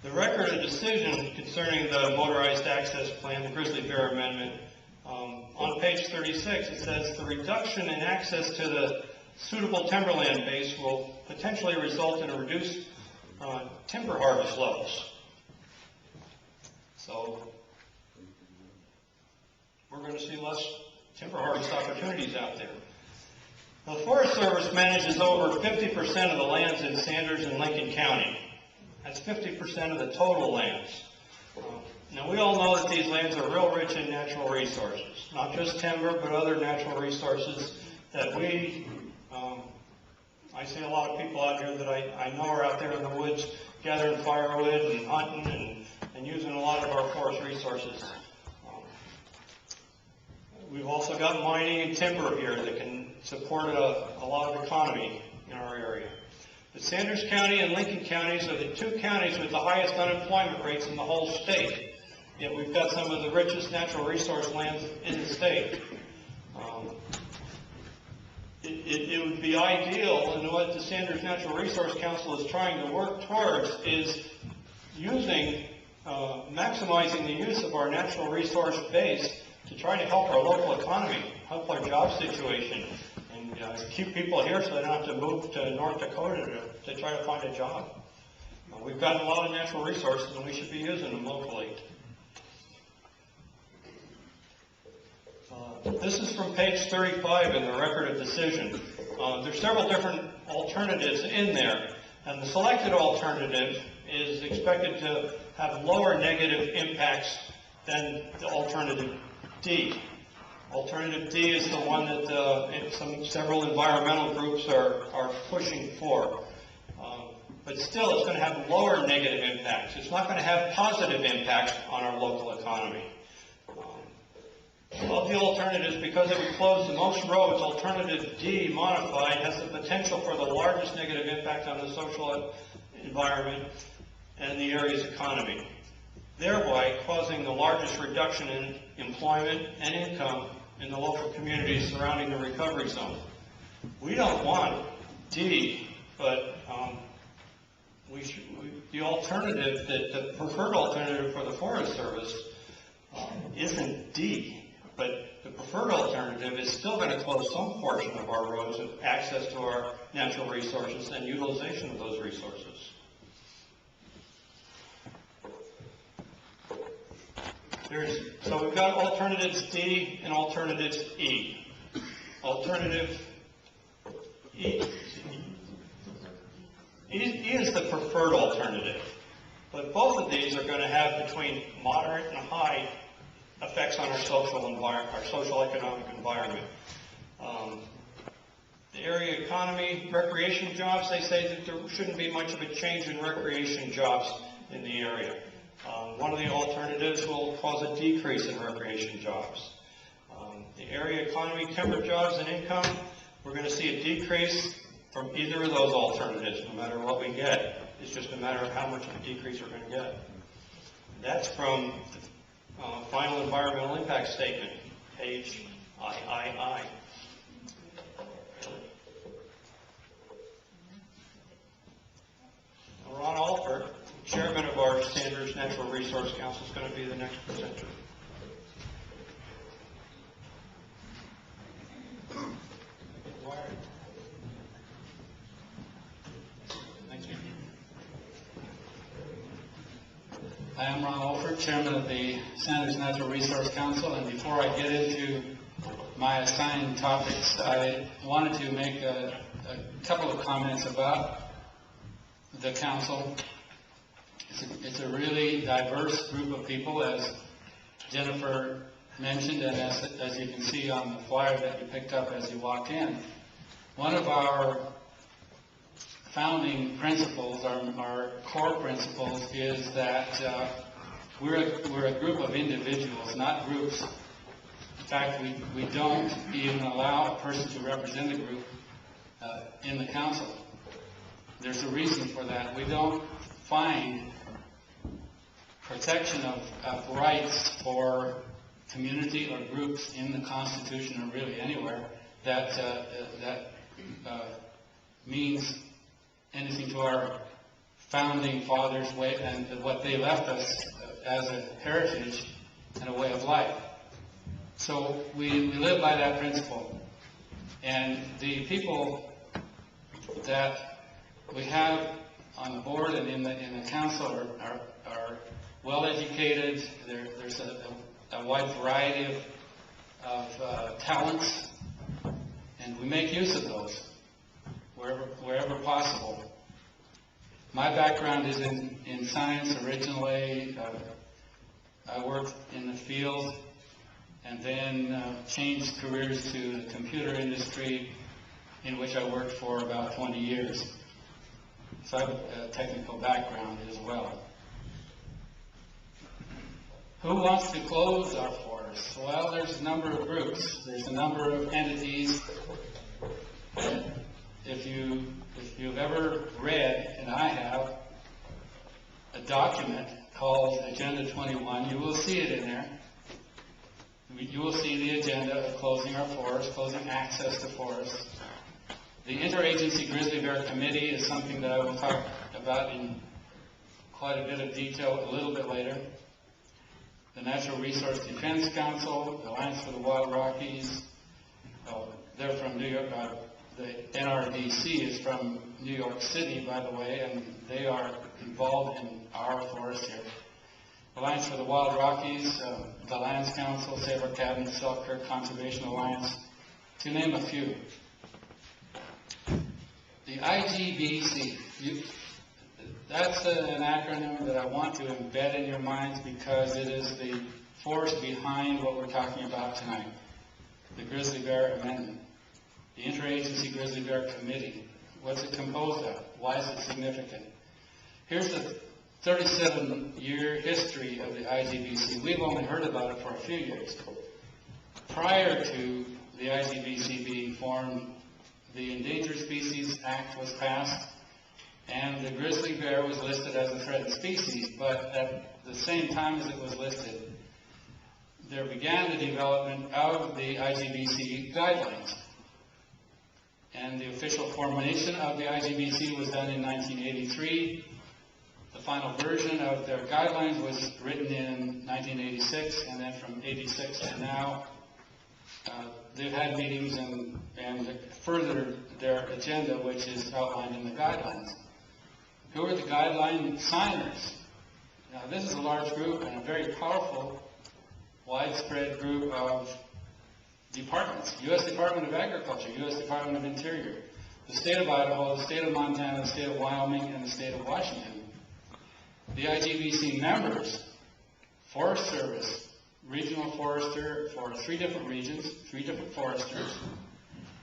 The record of decision concerning the motorized access plan, the Grizzly Bear Amendment, on page 36, it says the reduction in access to the suitable timberland base will potentially result in a reduced timber harvest levels. So we're going to see less timber harvest opportunities out there. The Forest Service manages over 50% of the lands in Sanders and Lincoln County. That's 50% of the total lands. Now we all know that these lands are real rich in natural resources, not just timber, but other natural resources that I see a lot of people out here that I know are out there in the woods gathering firewood and hunting and using a lot of our forest resources. We've also got mining and timber here that can support a lot of economy in our area. But Sanders County and Lincoln counties are the two counties with the highest unemployment rates in the whole state. Yet we've got some of the richest natural resource lands in the state. It would be ideal, and what the Sanders Natural Resource Council is trying to work towards is maximizing the use of our natural resource base to try to help our local economy, help our job situation, and keep people here so they don't have to move to North Dakota to try to find a job. We've got a lot of natural resources, and we should be using them locally. This is from page 35 in the record of decision. There's several different alternatives in there, and the selected alternative is expected to have lower negative impacts than the alternative D. Alternative D is the one that several environmental groups are pushing for. But still, it's going to have lower negative impacts. It's not going to have positive impacts on our local economy. Of the alternatives, because it would close the most roads, alternative D, modified, has the potential for the largest negative impact on the social environment and the area's economy, thereby causing the largest reduction in employment and income in the local communities surrounding the recovery zone. We don't want D, but the alternative, the preferred alternative for the Forest Service isn't D. But the preferred alternative is still going to close some portion of our roads with access to our natural resources and utilization of those resources. So we've got alternatives D and alternatives E. Alternative E is the preferred alternative. But both of these are going to have between moderate and high effects on our social economic environment. The area economy, recreation jobs, they say that there shouldn't be much of a change in recreation jobs in the area. One of the alternatives will cause a decrease in recreation jobs. The area economy, timber jobs, and income, we're going to see a decrease from either of those alternatives, no matter what we get. It's just a matter of how much of a decrease we're going to get. That's from the final environmental impact statement, page III. Ron Alford, chairman of our Sanders Natural Resource Council, is going to be the next presenter. Thank you. I am Ron Olford, Chairman of the Sanders Natural Resource Council, and before I get into my assigned topics, I wanted to make a couple of comments about the council. It's a really diverse group of people, as Jennifer mentioned, and as you can see on the flyer that you picked up as you walked in. One of our founding principles, our core principles, is that we're a group of individuals, not groups. In fact, we don't even allow a person to represent a group in the council. There's a reason for that. We don't find protection of rights for community or groups in the Constitution or really anywhere that means anything to our founding fathers' way and what they left us as a heritage and a way of life. So we live by that principle. And the people that we have on the board and in the council are well educated. There's a wide variety of talents, and we make use of those wherever possible. My background is in science originally. I worked in the field and then changed careers to the computer industry, in which I worked for about 20 years. So I have a technical background as well. Who wants to close our forests? Well, there's a number of groups. There's a number of entities. If you've ever read, and I have, a document called Agenda 21, you will see it in there. You will see the agenda of closing our forests, closing access to forests. The Interagency Grizzly Bear Committee is something that I will talk about in quite a bit of detail a little bit later. The Natural Resource Defense Council, the Alliance for the Wild Rockies, they're from New York. The NRDC is from New York City, by the way, and they are involved in our forest here. Alliance for the Wild Rockies, the Lands Council, Save Our Cabin, Selkirk Conservation Alliance, to name a few. The IGBC, that's an acronym that I want to embed in your minds because it is the force behind what we're talking about tonight, the Grizzly Bear Amendment. The Interagency Grizzly Bear Committee. What's it composed of? Why is it significant? Here's the 37-year history of the IGBC. We've only heard about it for a few years. Prior to the IGBC being formed, the Endangered Species Act was passed, and the grizzly bear was listed as a threatened species. But at the same time as it was listed, there began the development of the IGBC guidelines. And the official formation of the IGBC was done in 1983. The final version of their guidelines was written in 1986, and then from 86 to now, they've had meetings and furthered their agenda, which is outlined in the guidelines. Who are the guideline signers? Now, this is a large group and a very powerful, widespread group of departments. U.S. Department of Agriculture, U.S. Department of Interior, the state of Idaho, the state of Montana, the state of Wyoming, and the state of Washington. The IGBC members, Forest Service, regional forester for 3 different regions, 3 different foresters,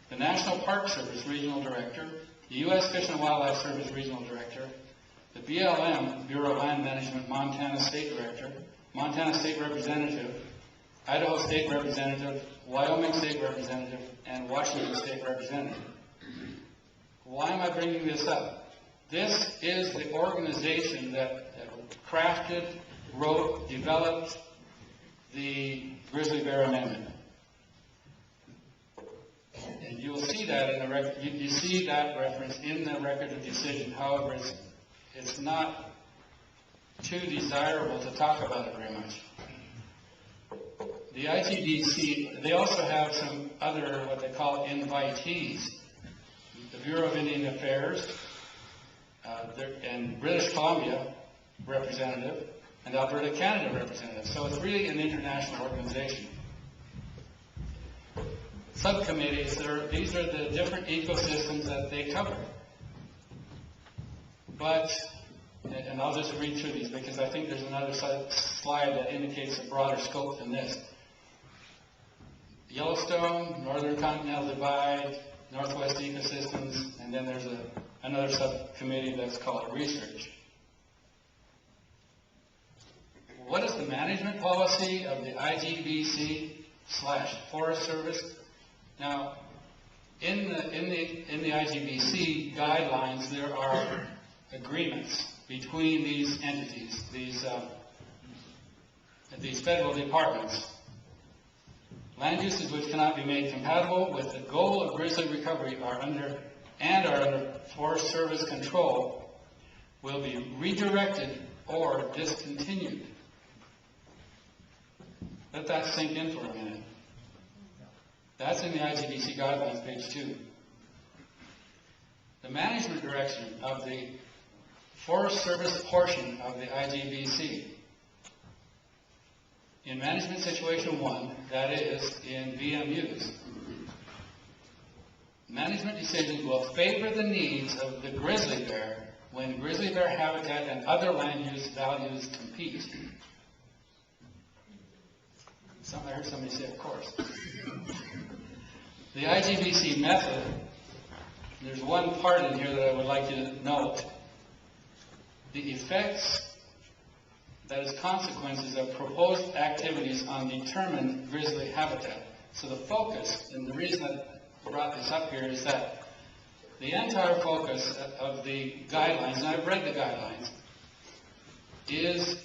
the National Park Service regional director, the U.S. Fish and Wildlife Service regional director, the BLM, Bureau of Land Management, Montana State Director, Montana State Representative, Idaho State Representative, Wyoming State Representative, and Washington State Representative. Why am I bringing this up? This is the organization that crafted, wrote, developed the Grizzly Bear Amendment. And you'll see that in the record. You see that reference in the record of decision. However, it's not too desirable to talk about it very much. The IGBC, they also have some other, what they call invitees. The Bureau of Indian Affairs and British Columbia representative, and Alberta, Canada representatives. So it's really an international organization. Subcommittees, these are the different ecosystems that they cover. But, and I'll just read through these because I think there's another slide that indicates a broader scope than this. Yellowstone, Northern Continental Divide, Northwest Ecosystems, and then there's another subcommittee that's called Research. What is the management policy of the IGBC/Forest Service? Now, in the IGBC guidelines, there are agreements between these entities, these federal departments. Land uses which cannot be made compatible with the goal of grizzly recovery are under Forest Service control will be redirected or discontinued. Let that sink in for a minute. That's in the IGBC guidelines, page 2. The management direction of the Forest Service portion of the IGBC. In Management Situation 1, that is, in VMUs, management decisions will favor the needs of the grizzly bear when grizzly bear habitat and other land use values compete. I heard somebody say, of course. The IGBC method, there's one part in here that I would like you to note. The effects, that is consequences of proposed activities on determined grizzly habitat. So the focus, and the reason I brought this up here is that the entire focus of the guidelines, and I've read the guidelines, is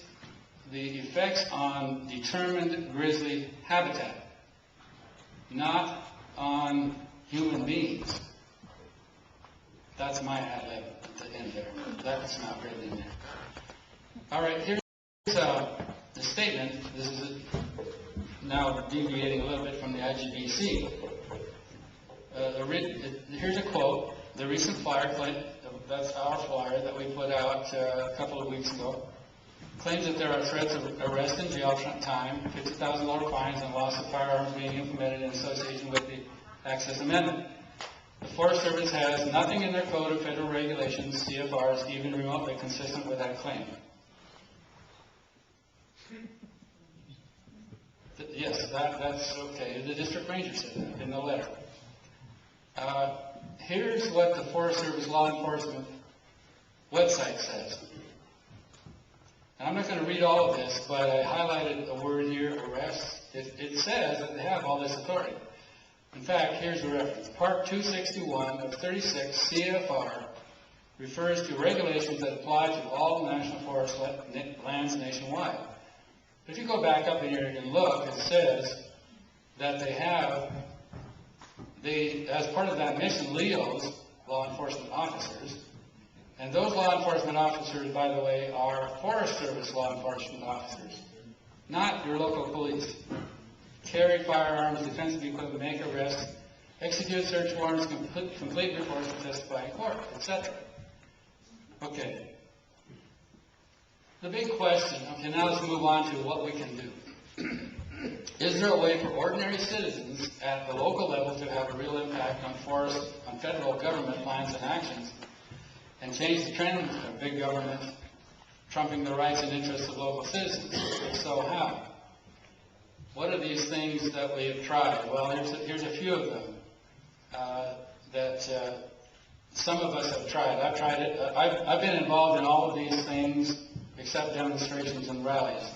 the effects on determined grizzly habitat, not on human beings. That's my ad-lib at the end there. That's not written in there. All right, here's the statement. This is now deviating a little bit from the IGBC. Here's a quote. The recent flyer, that's our flyer that we put out a couple of weeks ago, claims that there are threats of arrest and jail time, $50,000 fines, and loss of firearms being implemented in association with the Access Amendment. The Forest Service has nothing in their Code of Federal Regulations, CFRs, even remotely consistent with that claim. Yes, that's okay. The district ranger said that in the letter. Here's what the Forest Service law enforcement website says. And I'm not going to read all of this, but I highlighted a word here, arrest. It says that they have all this authority. In fact, here's the reference. Part 261 of 36 CFR refers to regulations that apply to all national forest lands nationwide. If you go back up in here and look, it says that they have, as part of that mission, LEOs, law enforcement officers, and those law enforcement officers, by the way, are Forest Service law enforcement officers, not your local police. Carry firearms, defensive equipment, make arrests, execute search warrants, complete reports, and testify in court, etc. Okay. The big question, okay, now let's move on to what we can do. Is there a way for ordinary citizens at the local level to have a real impact on federal government plans and actions, and change the trend of big government trumping the rights and interests of local citizens? If so, how? What are these things that we have tried? Well, here's a few of them that some of us have tried. I've tried it. I've been involved in all of these things except demonstrations and rallies.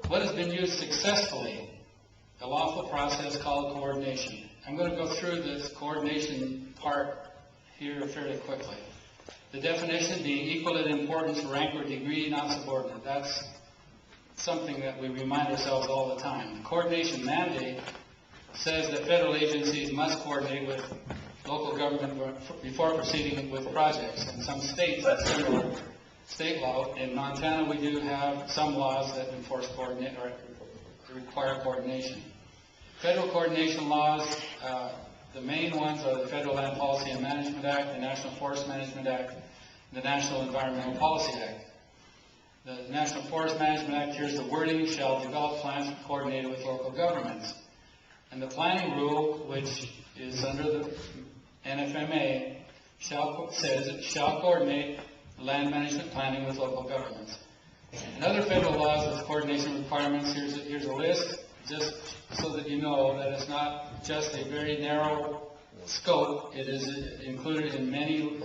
What has been used successfully? A lawful process called coordination. I'm going to go through this coordination part here fairly quickly. The definition being equal in importance, rank, or degree, not subordinate. That's something that we remind ourselves all the time. The coordination mandate says that federal agencies must coordinate with local government before proceeding with projects. In some states, that's similar state law. In Montana, we do have some laws that enforce coordinate or require coordination. Federal coordination laws, the main ones are the Federal Land Policy and Management Act, the National Forest Management Act, and the National Environmental Policy Act. The National Forest Management Act, here's the wording, shall develop plans coordinated with local governments. And the planning rule, which is under the NFMA, says it shall coordinate land management planning with local governments. And other federal laws with coordination requirements, here's a list, just so that you know that it's not just a very narrow scope. It is included in many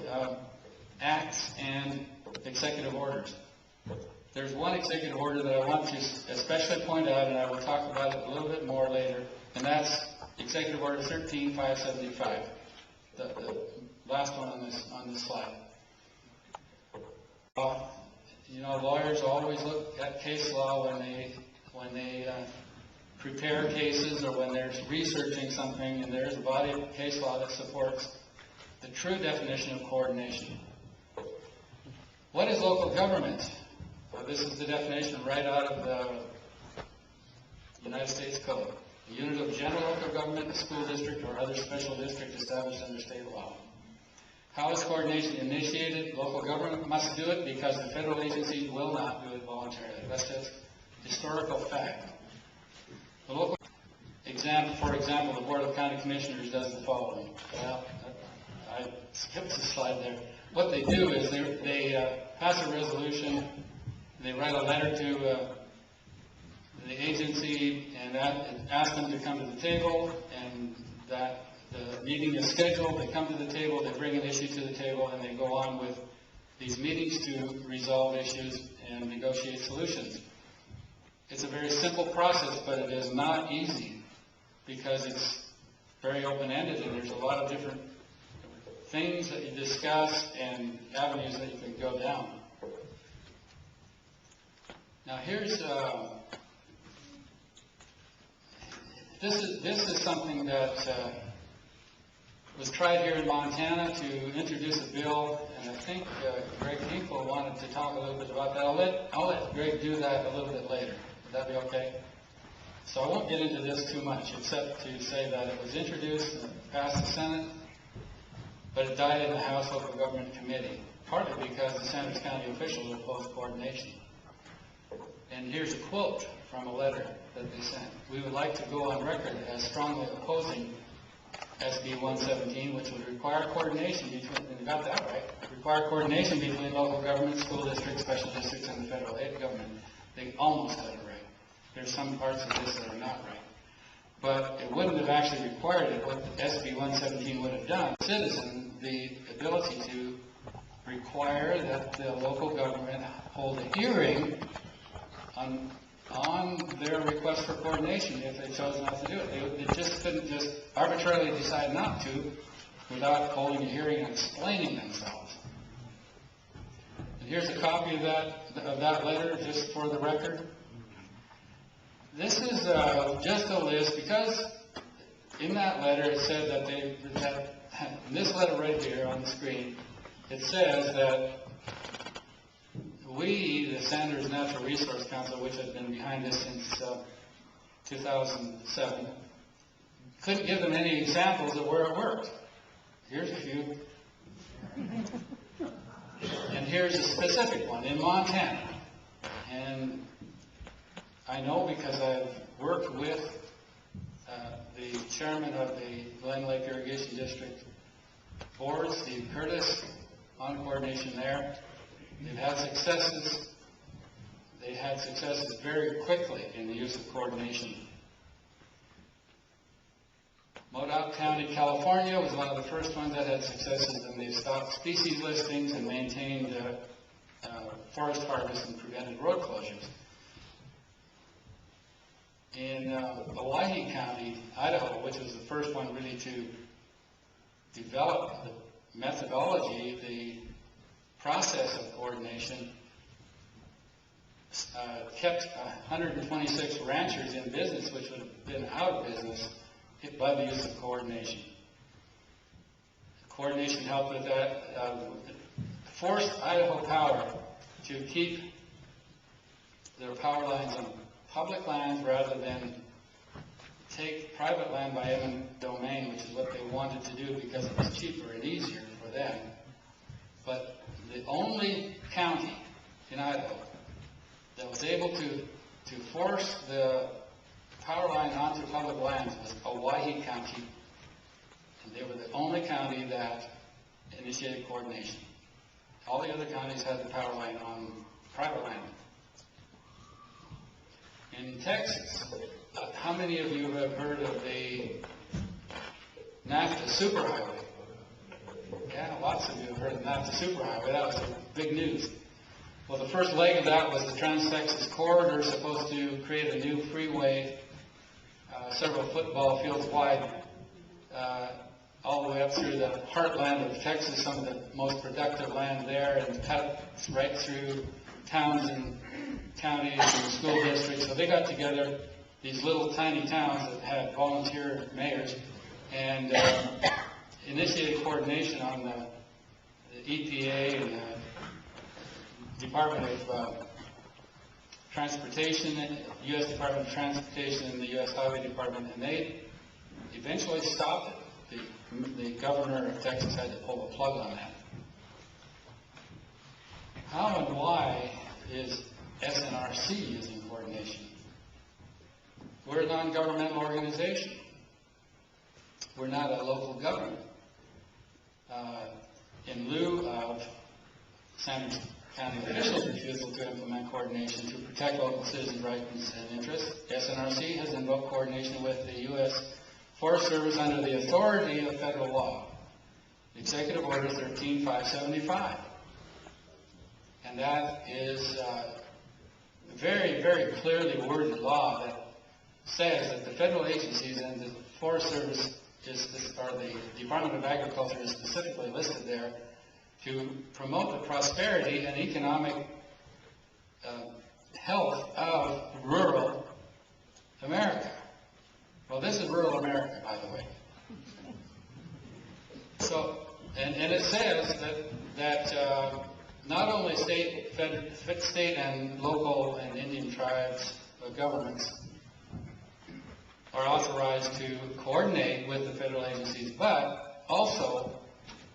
acts and executive orders. There's one executive order that I want to especially point out, and I will talk about it a little bit more later, and that's Executive Order 13575, the last one on this slide. You know, lawyers always look at case law when they prepare cases or when they're researching something, and there's a body of case law that supports the true definition of coordination. What is local government? Well, this is the definition right out of the United States Code. A unit of general local government, a school district, or other special district established under state law. How is coordination initiated? Local government must do it because the federal agencies will not do it voluntarily. That's just historical fact. The local for example, the Board of County Commissioners does the following. Well, I skipped the slide there. What they do is they pass a resolution, they write a letter to the agency and ask them to come to the table, and that the meeting is scheduled, they come to the table, they bring an issue to the table, and they go on with these meetings to resolve issues and negotiate solutions. It's a very simple process, but it is not easy because it's very open-ended and there's a lot of different things that you discuss and avenues that you can go down. Now here's this is something that was tried here in Montana to introduce a bill, and I think Greg Hinkle wanted to talk a little bit about that. I'll let Greg do that a little bit later. Would that be okay? So I won't get into this too much, except to say that it was introduced and passed the Senate, but it died in the House Local Government Committee, partly because the Sanders County officials opposed coordination. And here's a quote from a letter that they sent. We would like to go on record as strongly opposing SB 117, which would require coordination between, and you got that right, require coordination between local government, school districts, special districts, and the federal aid government. They almost had it right. There's some parts of this that are not right. But it wouldn't have actually required it. What SB 117 would have done, citizen, the ability to require that the local government hold a hearing on their request for coordination if they chose not to do it. They just couldn't just arbitrarily decide not to without holding a hearing and explaining themselves. And here's a copy of that letter, just for the record. This is just a list, because in that letter it said that in this letter right here on the screen, it says that we, the Sanders Natural Resource Council, which has been behind this since 2007, couldn't give them any examples of where it worked. Here's a few. And here's a specific one in Montana. And I know because I've worked with the chairman of the Glen Lake Irrigation District Board, Steve Curtis, on coordination there. They've had successes. They had successes very quickly in the use of coordination. Modoc County, California was one of the first ones that had successes, and they stopped species listings and maintained forest harvest and prevented road closures. In Owyhee County, Idaho, which was the first one really to develop the methodology, the process of coordination, kept 126 ranchers in business, which would have been out of business by the use of coordination. Coordination helped with that, forced Idaho Power to keep their power lines on public lands rather than take private land by eminent domain, which is what they wanted to do because it was cheaper and easier for them. But the only county in Idaho that was able to force the power line onto public lands was Owyhee County, and they were the only county that initiated coordination. All the other counties had the power line on private land. In Texas, how many of you have heard of the NAFTA superhighway? Yeah, lots of you have heard of the NAFTA superhighway. That was big news. Well, the first leg of that was the Trans-Texas Corridor, supposed to create a new freeway several football fields wide, all the way up through the heartland of Texas, some of the most productive land there, and cut right through towns and counties and school districts. So they got together, these little tiny towns that had volunteer mayors, and initiated coordination on the EPA and the Department of Transportation, U.S. Department of Transportation, and the U.S. Highway Department, and they eventually stopped it. The governor of Texas had to pull the plug on that. How and why is SNRC using coordination? We're a non-governmental organization. We're not a local government. In lieu of Sanders County officials' refusal to implement coordination to protect local citizens' rights and interests, SNRC has invoked coordination with the U.S. Forest Service under the authority of federal law, Executive Order 13575. And that is a very, very clearly worded law that says that the federal agencies and the Forest Service or the Department of Agriculture is specifically listed there to promote the prosperity and economic health of rural America. Well, this is rural America, by the way. So, and it says that not only state and local and Indian tribes governments are authorized to coordinate with the federal agencies, but also,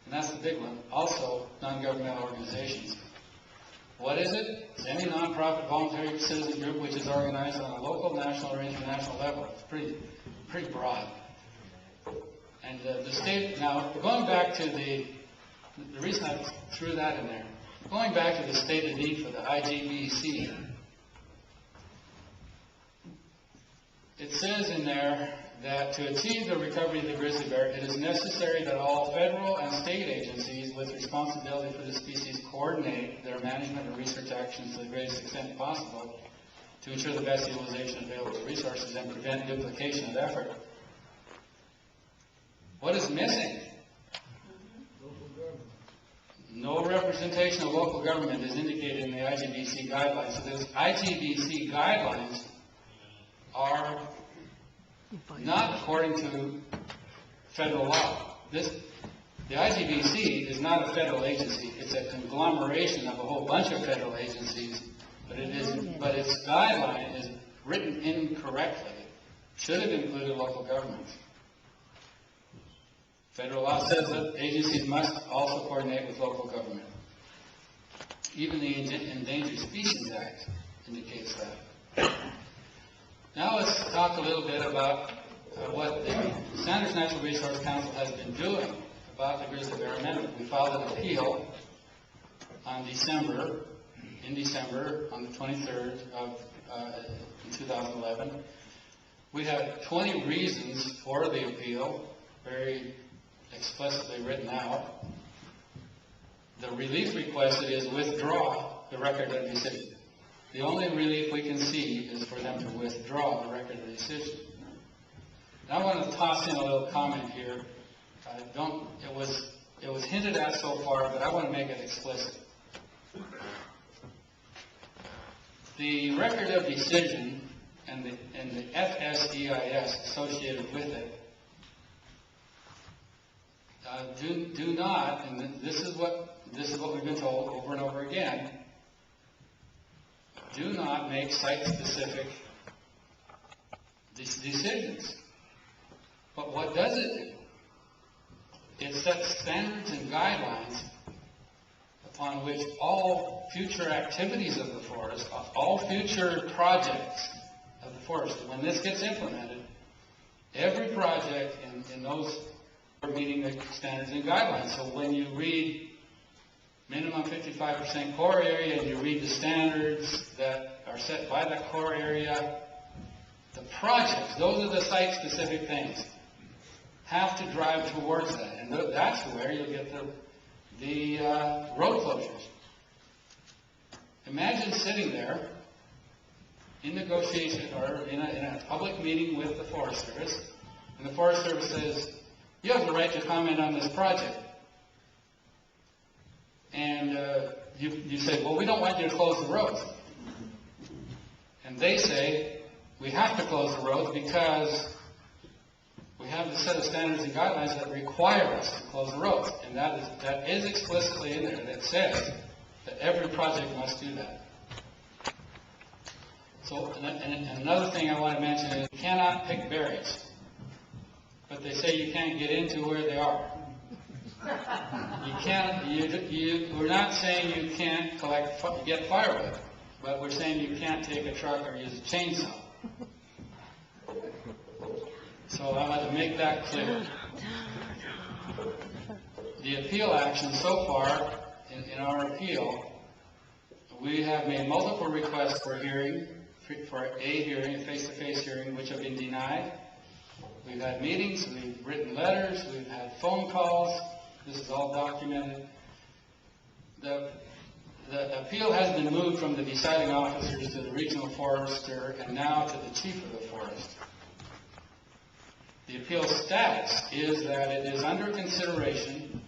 and that's the big one, also non-governmental organizations. What is it? It's any nonprofit voluntary citizen group which is organized on a local, national, or international level. It's pretty broad. And the state, now going back to the reason I threw that in there, going back to the stated need for the IGBC, it says in there that to achieve the recovery of the grizzly bear, it is necessary that all federal and state agencies with responsibility for the species coordinate their management and research actions to the greatest extent possible to ensure the best utilization of available resources and prevent duplication of effort. What is missing? No representation of local government is indicated in the IGBC guidelines. So those IGBC guidelines are not according to federal law. The IGBC is not a federal agency. It's a conglomeration of a whole bunch of federal agencies, but its guideline is written incorrectly. Should have included local governments. Federal law says that agencies must also coordinate with local government. Even the Endangered Species Act indicates that. Now let's talk a little bit about what the Sanders Natural Resource Council has been doing about the grizzly bear amendment. We filed an appeal in December, on the 23rd of 2011. We had 20 reasons for the appeal, very explicitly written out. The relief requested is withdraw the record of decision. The only relief we can see is for them to withdraw the record of decision. Now I want to toss in a little comment here. It was hinted at so far, but I want to make it explicit. The record of decision and the FSEIS associated with it do not, and this is what we've been told over and over again, do not make site-specific decisions. But what does it do? It sets standards and guidelines upon which all future activities of the forest, all future projects of the forest, when this gets implemented, every project in those are meeting the standards and guidelines. So when you read minimum 55% core area and you read the standards that are set by the core area, the projects, those are the site-specific things, have to drive towards that. And that's where you'll get the road closures. Imagine sitting there in negotiation or in a public meeting with the Forest Service, and the Forest Service says, you have the right to comment on this project. And you say, well, we don't want you to close the roads. And they say, we have to close the roads because we have the set of standards and guidelines that require us to close the roads. And that is explicitly in there that says that every project must do that. So, and another thing I want to mention is you cannot pick berries. But they say you can't get into where they are. You can't, we're not saying you can't get firewood, but we're saying you can't take a truck or use a chainsaw. So I want to make that clear. The appeal action so far, in our appeal, we have made multiple requests for hearing, for a hearing, a face-to-face hearing, which have been denied. We've had meetings, we've written letters, we've had phone calls. This is all documented. The appeal has been moved from the deciding officers to the regional forester and now to the chief of the forest. The appeal status is that it is under consideration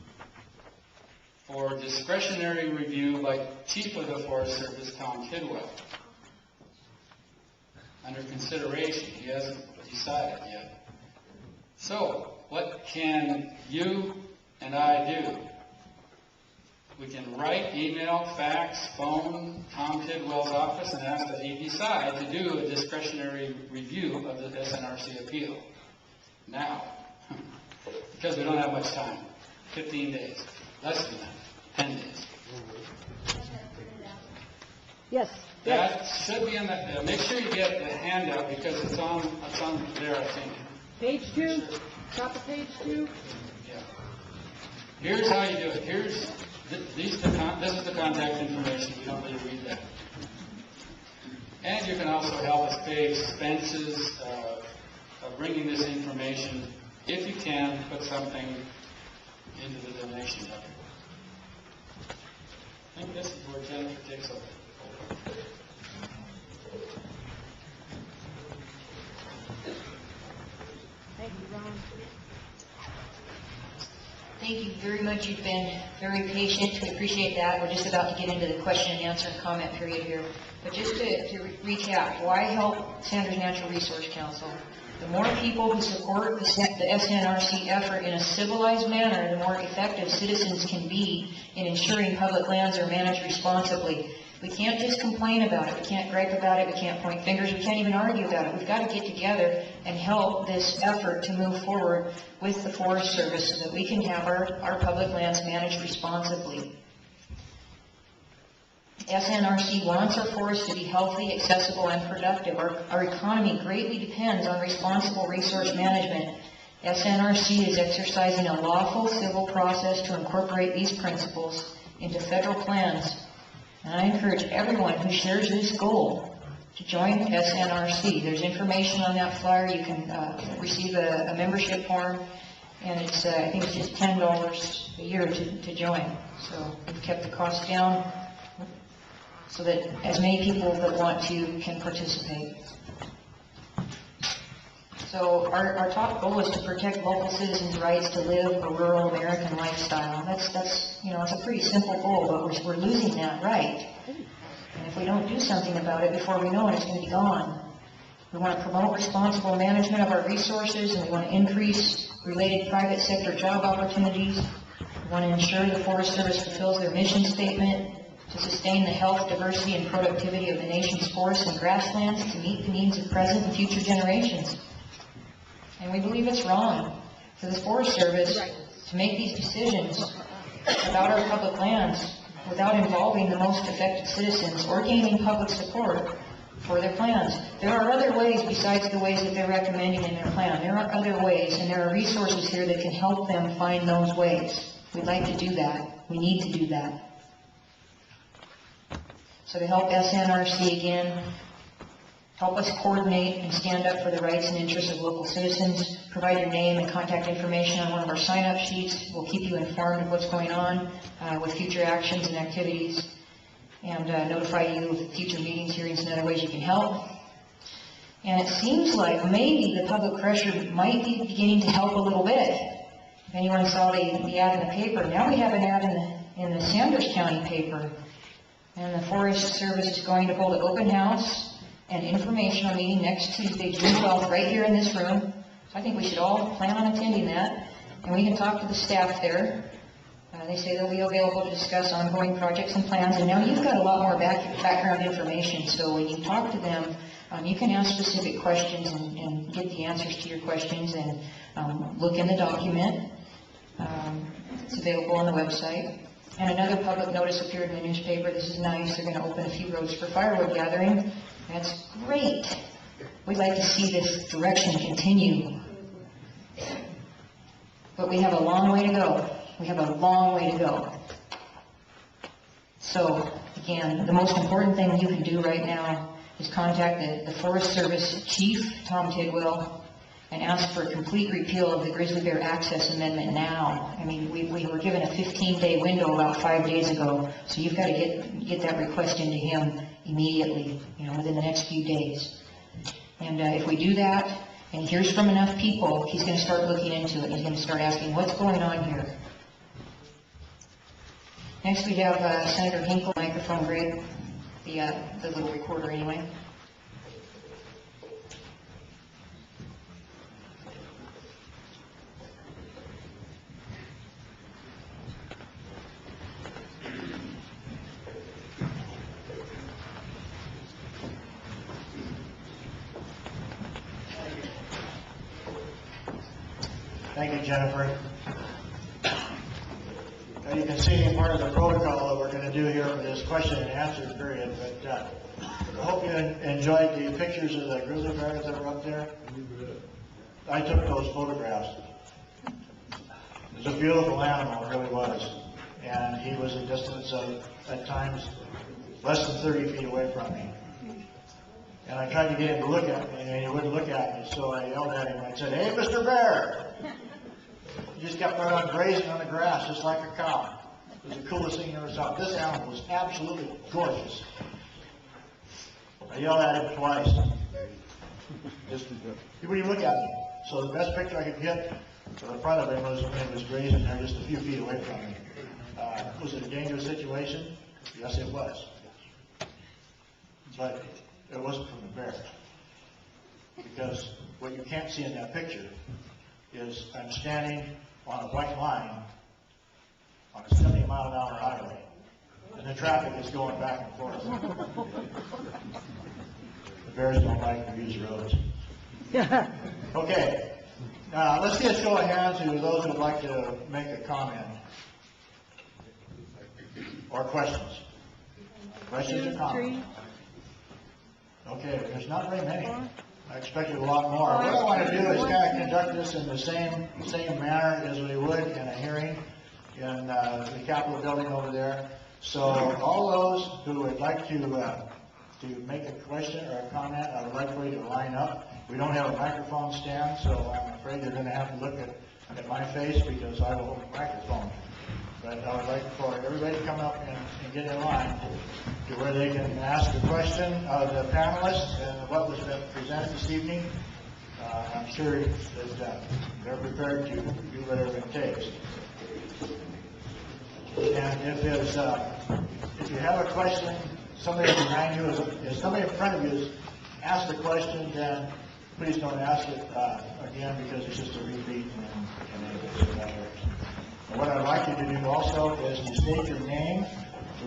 for discretionary review by Chief of the Forest Service, Tom Kidwell. Under consideration. He hasn't decided yet. So, what can you and I do? We can write, email, fax, phone Tom Kidwell's office and ask that he decide to do a discretionary review of the SNRC appeal. Now, because we don't have much time, 15 days, less than that, 10 days. Yes. That should be in the, make sure you get the handout because it's on there, I think. Page 2, top of page 2. Yeah. Here's how you do it. This is the contact information. You don't need to read that. And you can also help us pay expenses of bringing this information. If you can, put something into the donation bucket. I think this is where Jennifer takes over. Thank you, Ron. Thank you very much. You've been very patient. We appreciate that. We're just about to get into the question and answer and comment period here. But just to recap, why help Sanders Natural Resource Council? The more people who support the SNRC effort in a civilized manner, the more effective citizens can be in ensuring public lands are managed responsibly. We can't just complain about it. We can't gripe about it. We can't point fingers. We can't even argue about it. We've got to get together and help this effort to move forward with the Forest Service so that we can have our public lands managed responsibly. SNRC wants our forests to be healthy, accessible, and productive. Our economy greatly depends on responsible resource management. SNRC is exercising a lawful civil process to incorporate these principles into federal plans. And I encourage everyone who shares this goal to join SNRC. There's information on that flyer. You can receive a membership form, and it's I think it's just $10 a year to join. So we've kept the cost down so that as many people that want to can participate. So our top goal is to protect local citizens' rights to live a rural American lifestyle. That's you know, it's a pretty simple goal, but we're losing that right. And if we don't do something about it, before we know it, it's going to be gone. We want to promote responsible management of our resources, and we want to increase related private sector job opportunities. We want to ensure the Forest Service fulfills their mission statement to sustain the health, diversity, and productivity of the nation's forests and grasslands to meet the needs of present and future generations. And we believe it's wrong for the Forest Service to make these decisions about our public lands without involving the most affected citizens or gaining public support for their plans. There are other ways besides the ways that they're recommending in their plan. There are other ways, and there are resources here that can help them find those ways. We'd like to do that. We need to do that. So to help SNRC again, help us coordinate and stand up for the rights and interests of local citizens. Provide your name and contact information on one of our sign-up sheets. We'll keep you informed of what's going on with future actions and activities, and notify you of future meetings, hearings, and other ways you can help. And it seems like maybe the public pressure might be beginning to help a little bit. If anyone saw the ad in the paper, now we have an ad in the Sanders County paper. And the Forest Service is going to hold an open house and informational meeting next Tuesday, June 12th, right here in this room. So I think we should all plan on attending that. And we can talk to the staff there. They say they'll be available to discuss ongoing projects and plans. And now you've got a lot more background information. So when you talk to them, you can ask specific questions and get the answers to your questions, and look in the document. It's available on the website. And another public notice appeared in the newspaper. This is nice. They're going to open a few roads for firewood gathering. That's great. We'd like to see this direction continue. But we have a long way to go. We have a long way to go. So, again, the most important thing you can do right now is contact the Forest Service Chief, Tom Tidwell, and ask for a complete repeal of the Grizzly Bear Access Amendment now. I mean, we were given a 15-day window about 5 days ago, so you've got to get that request into him immediately, within the next few days. And if we do that, and he hears from enough people, he's going to start looking into it. He's going to start asking, what's going on here? Next we have Senator Hinkle, microphone grid, the little recorder anyway. Thank you, Jennifer. Now you can see part of the protocol that we're going to do here for this question and answer period, but I hope you enjoyed the pictures of the grizzly bears that were up there. I took those photographs. It was a beautiful animal, it really was. And he was a distance of, at times, less than 30 feet away from me. And I tried to get him to look at me, and he wouldn't look at me, so I yelled at him. I said, "Hey, Mr. Bear!" He just kept right on grazing on the grass, just like a cow. It was the coolest thing you ever saw. This animal was absolutely gorgeous. I yelled at him twice. He wouldn't even look at me. So the best picture I could get to the front of him was when he was grazing there just a few feet away from me. Was it a dangerous situation? Yes, it was. But it wasn't from the bear. Because what you can't see in that picture is I'm standing on a white line on a 70-mile-an-hour highway, and the traffic is going back and forth. The bears don't like to use roads. Okay, let's see a show of hands to those who would like to make a comment or questions. Questions or comments? Okay, there's not very many. I expected a lot more. What I want to do is kind of conduct this in the same manner as we would in a hearing in the Capitol building over there. So all those who would like to make a question or a comment, I would like for you to line up. We don't have a microphone stand, so I'm afraid you're going to have to look at my face because I will hold the microphone. But I would like for everybody to come up and get in line to where they can ask a question of the panelists and what was presented this evening. I'm sure that they're prepared to do whatever it takes. And if you have a question, somebody behind you, if somebody in front of you has asked a question, then please don't ask it again because it's just a repeat and it's that way. What I'd like you to do also is to state your name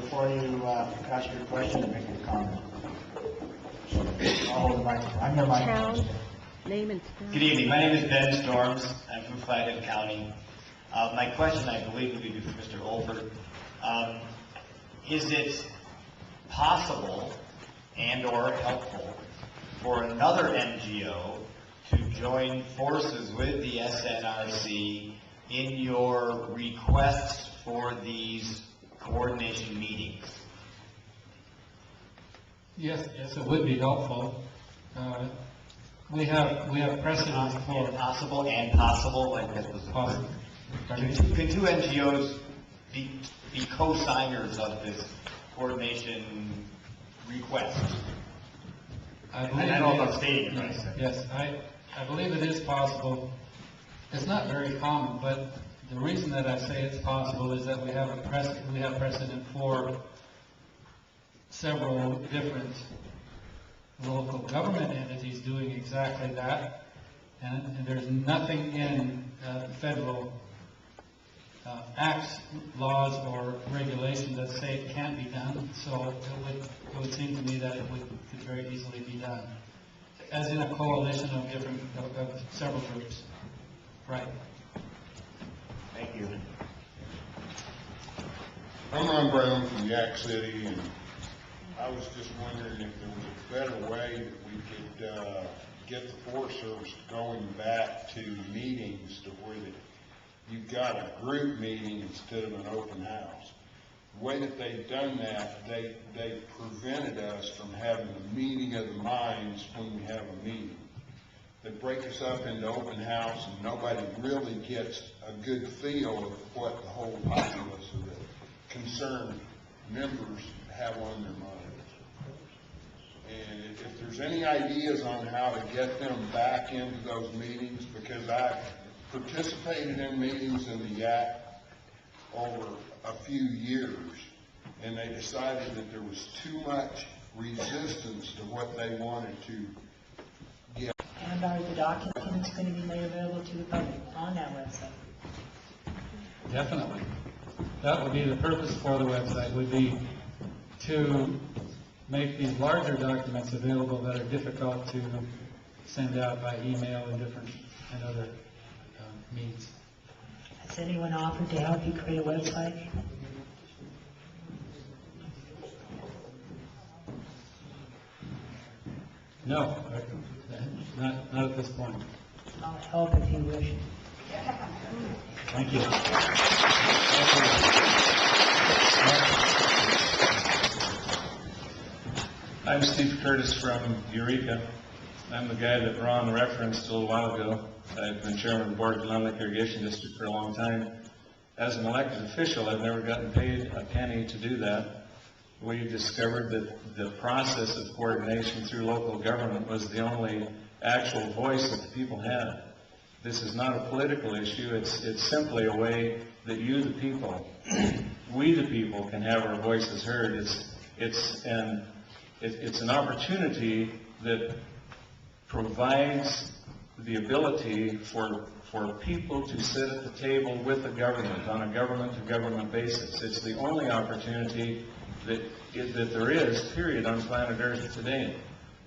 before you ask your question and make your comment. I'll hold the microphone. I'm your microphone. Name and town. Good evening. My name is Ben Storms. I'm from Flathead County. My question, I believe, would be for Mr. Olford. is it possible and or helpful for another NGO to join forces with the SNRC in your requests for these coordination meetings? Yes, it would be helpful. We have precedent for Possible and possible, like that was the possible. Can two NGOs be co-signers of this coordination request? I And I don't know if I'm stating it right. Yes, I believe it is possible. It's not very common, but the reason that I say it's possible is that we have precedent for several different local government entities doing exactly that, and there's nothing in federal acts, laws, or regulations that say it can't be done. So it would seem to me that it could very easily be done, as in a coalition of several groups. Right. Thank you. I'm Ron Brown from Yak City, and I was just wondering if there was a better way that we could get the Forest Service going back to meetings to where that you've got a group meeting instead of an open house. The way that they've done that, they prevented us from having a meeting of the minds when we have a meeting. They break us up into open house, and nobody really gets a good feel of what the whole populace of the concerned members have on their minds. And if there's any ideas on how to get them back into those meetings, because I participated in meetings in the Yak over a few years, and they decided that there was too much resistance to what they wanted to get. And are the documents going to be made available to the public on that website? Definitely. That would be the purpose for the website, would be to make these larger documents available that are difficult to send out by email and other means. Has anyone offered to help you create a website? No, not at this point. I'll help if you wish. Thank you. I'm Steve Curtis from Eureka. I'm the guy that Ron referenced a little while ago. I've been chairman of the board of Glen Lake Irrigation District for a long time. As an elected official, I've never gotten paid a penny to do that. We discovered that the process of coordination through local government was the only actual voice that the people had. This is not a political issue. It's simply a way that you, the people, we, the people, can have our voices heard. It's an opportunity that provides the ability for people to sit at the table with the government on a government-to-government basis. It's the only opportunity that there is, period, on planet Earth today.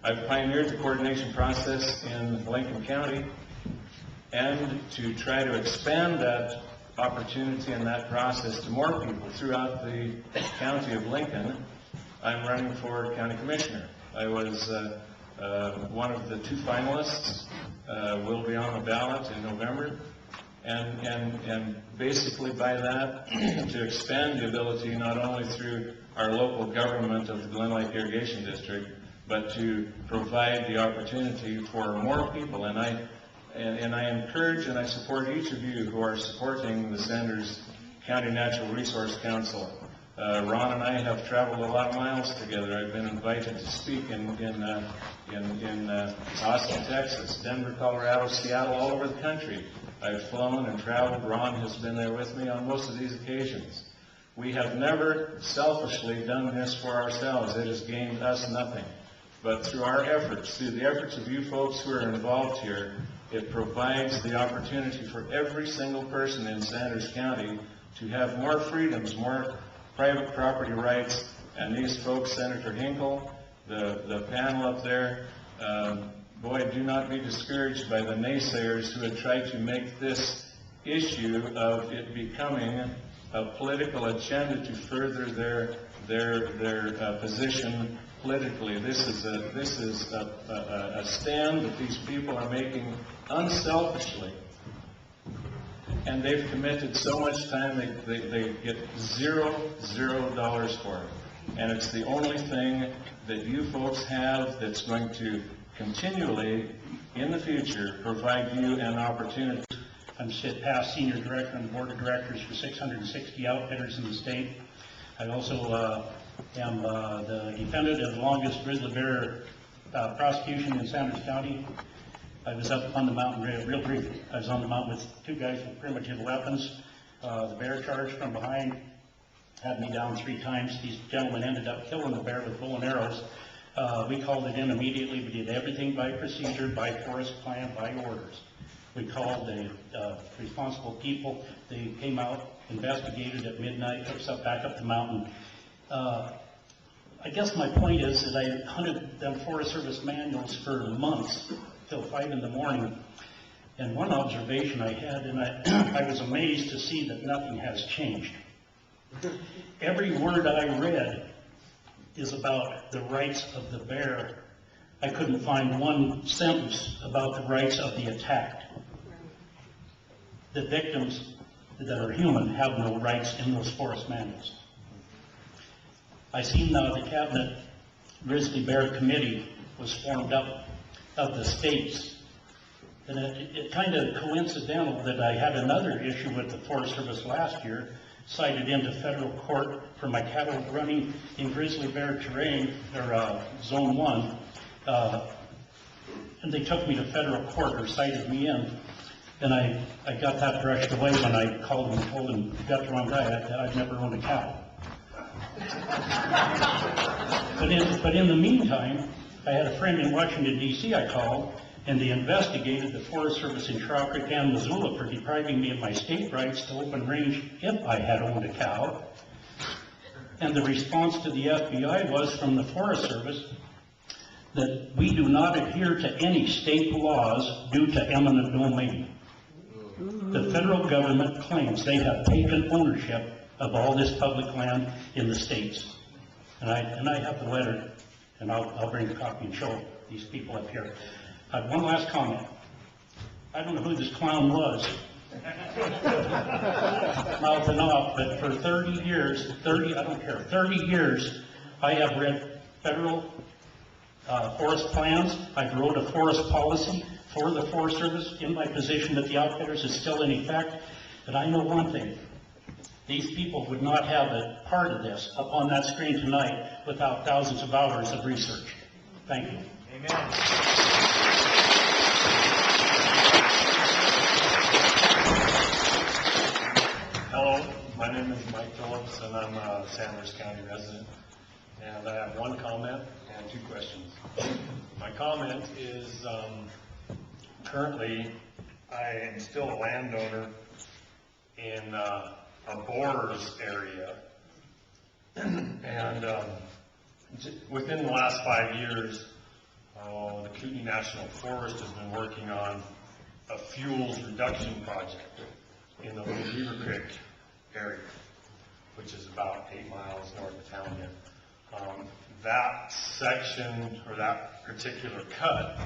I've pioneered the coordination process in Lincoln County, and to try to expand that opportunity and that process to more people throughout the county of Lincoln, I'm running for county commissioner. I was one of the two finalists, will be on the ballot in November, and basically by that, to expand the ability not only through our local government of the Glen Lake Irrigation District, but to provide the opportunity for more people. And I encourage and I support each of you who are supporting the Sanders County Natural Resource Council. Ron and I have traveled a lot of miles together. I've been invited to speak in Austin, Texas, Denver, Colorado, Seattle, all over the country. I've flown and traveled. Ron has been there with me on most of these occasions. We have never selfishly done this for ourselves. It has gained us nothing. But through our efforts, through the efforts of you folks who are involved here, it provides the opportunity for every single person in Sanders County to have more freedoms, more private property rights. And these folks, Senator Hinkle, the panel up there, boy, do not be discouraged by the naysayers who have tried to make this issue of it becoming a political agenda to further their position politically. This is a stand that these people are making unselfishly. And they've committed so much time, they get $0 for it. And it's the only thing that you folks have that's going to continually, in the future, provide you an opportunity. I'm Sid Pass, Senior Director on the Board of Directors for 660 outfitters in the state. I also am the defendant of the longest grizzly bear prosecution in Sanders County. I was up on the mountain, real briefly. I was on the mountain with two guys with primitive weapons. The bear charged from behind, had me down 3 times. These gentlemen ended up killing the bear with bow and arrows. We called it in immediately. We did everything by procedure, by forest plan, by orders. We called the responsible people. They came out, investigated at midnight, took us back up the mountain. I guess my point is that I hunted them Forest Service manuals for months, till 5 in the morning. And one observation I had, and I was amazed to see that nothing has changed. Every word I read is about the rights of the bear. I couldn't find one sentence about the rights of the attacked. The victims that are human have no rights in those forest manuals. I see now the Cabinet Grizzly Bear Committee was formed up of the states. And it kind of coincidental that I had another issue with the Forest Service last year, cited into federal court for my cattle running in grizzly bear terrain, or Zone 1. And they took me to federal court, or cited me in. And I got that brushed away when I called them and told them, you got the wrong guy, I've never owned a cow. But in the meantime, I had a friend in Washington, D.C. I called, and they investigated the Forest Service in Trout Creek and Missoula for depriving me of my state rights to open range if I had owned a cow. And the response to the FBI was from the Forest Service that we do not adhere to any state laws due to eminent domain. The federal government claims they have taken ownership of all this public land in the states. And I have the letter, and I'll bring a copy and show these people up here. I have one last comment. I don't know who this clown was, mouthing off, but for 30 years, 30 years, I have read federal forest plans. I've wrote a forest policy for the Forest Service in my position that the outfitters is still in effect. And I know one thing. These people would not have a part of this up on that screen tonight without thousands of hours of research. Thank you. Amen. Hello, my name is Mike Phillips, and I'm a Sanders County resident. And I have one comment and 2 questions. My comment is, currently, I am still a landowner in a Borers area. And within the last 5 years, the Kootenai National Forest has been working on a fuels reduction project in the Little Beaver Creek area, which is about 8 miles north of town here. That section, or that particular cut,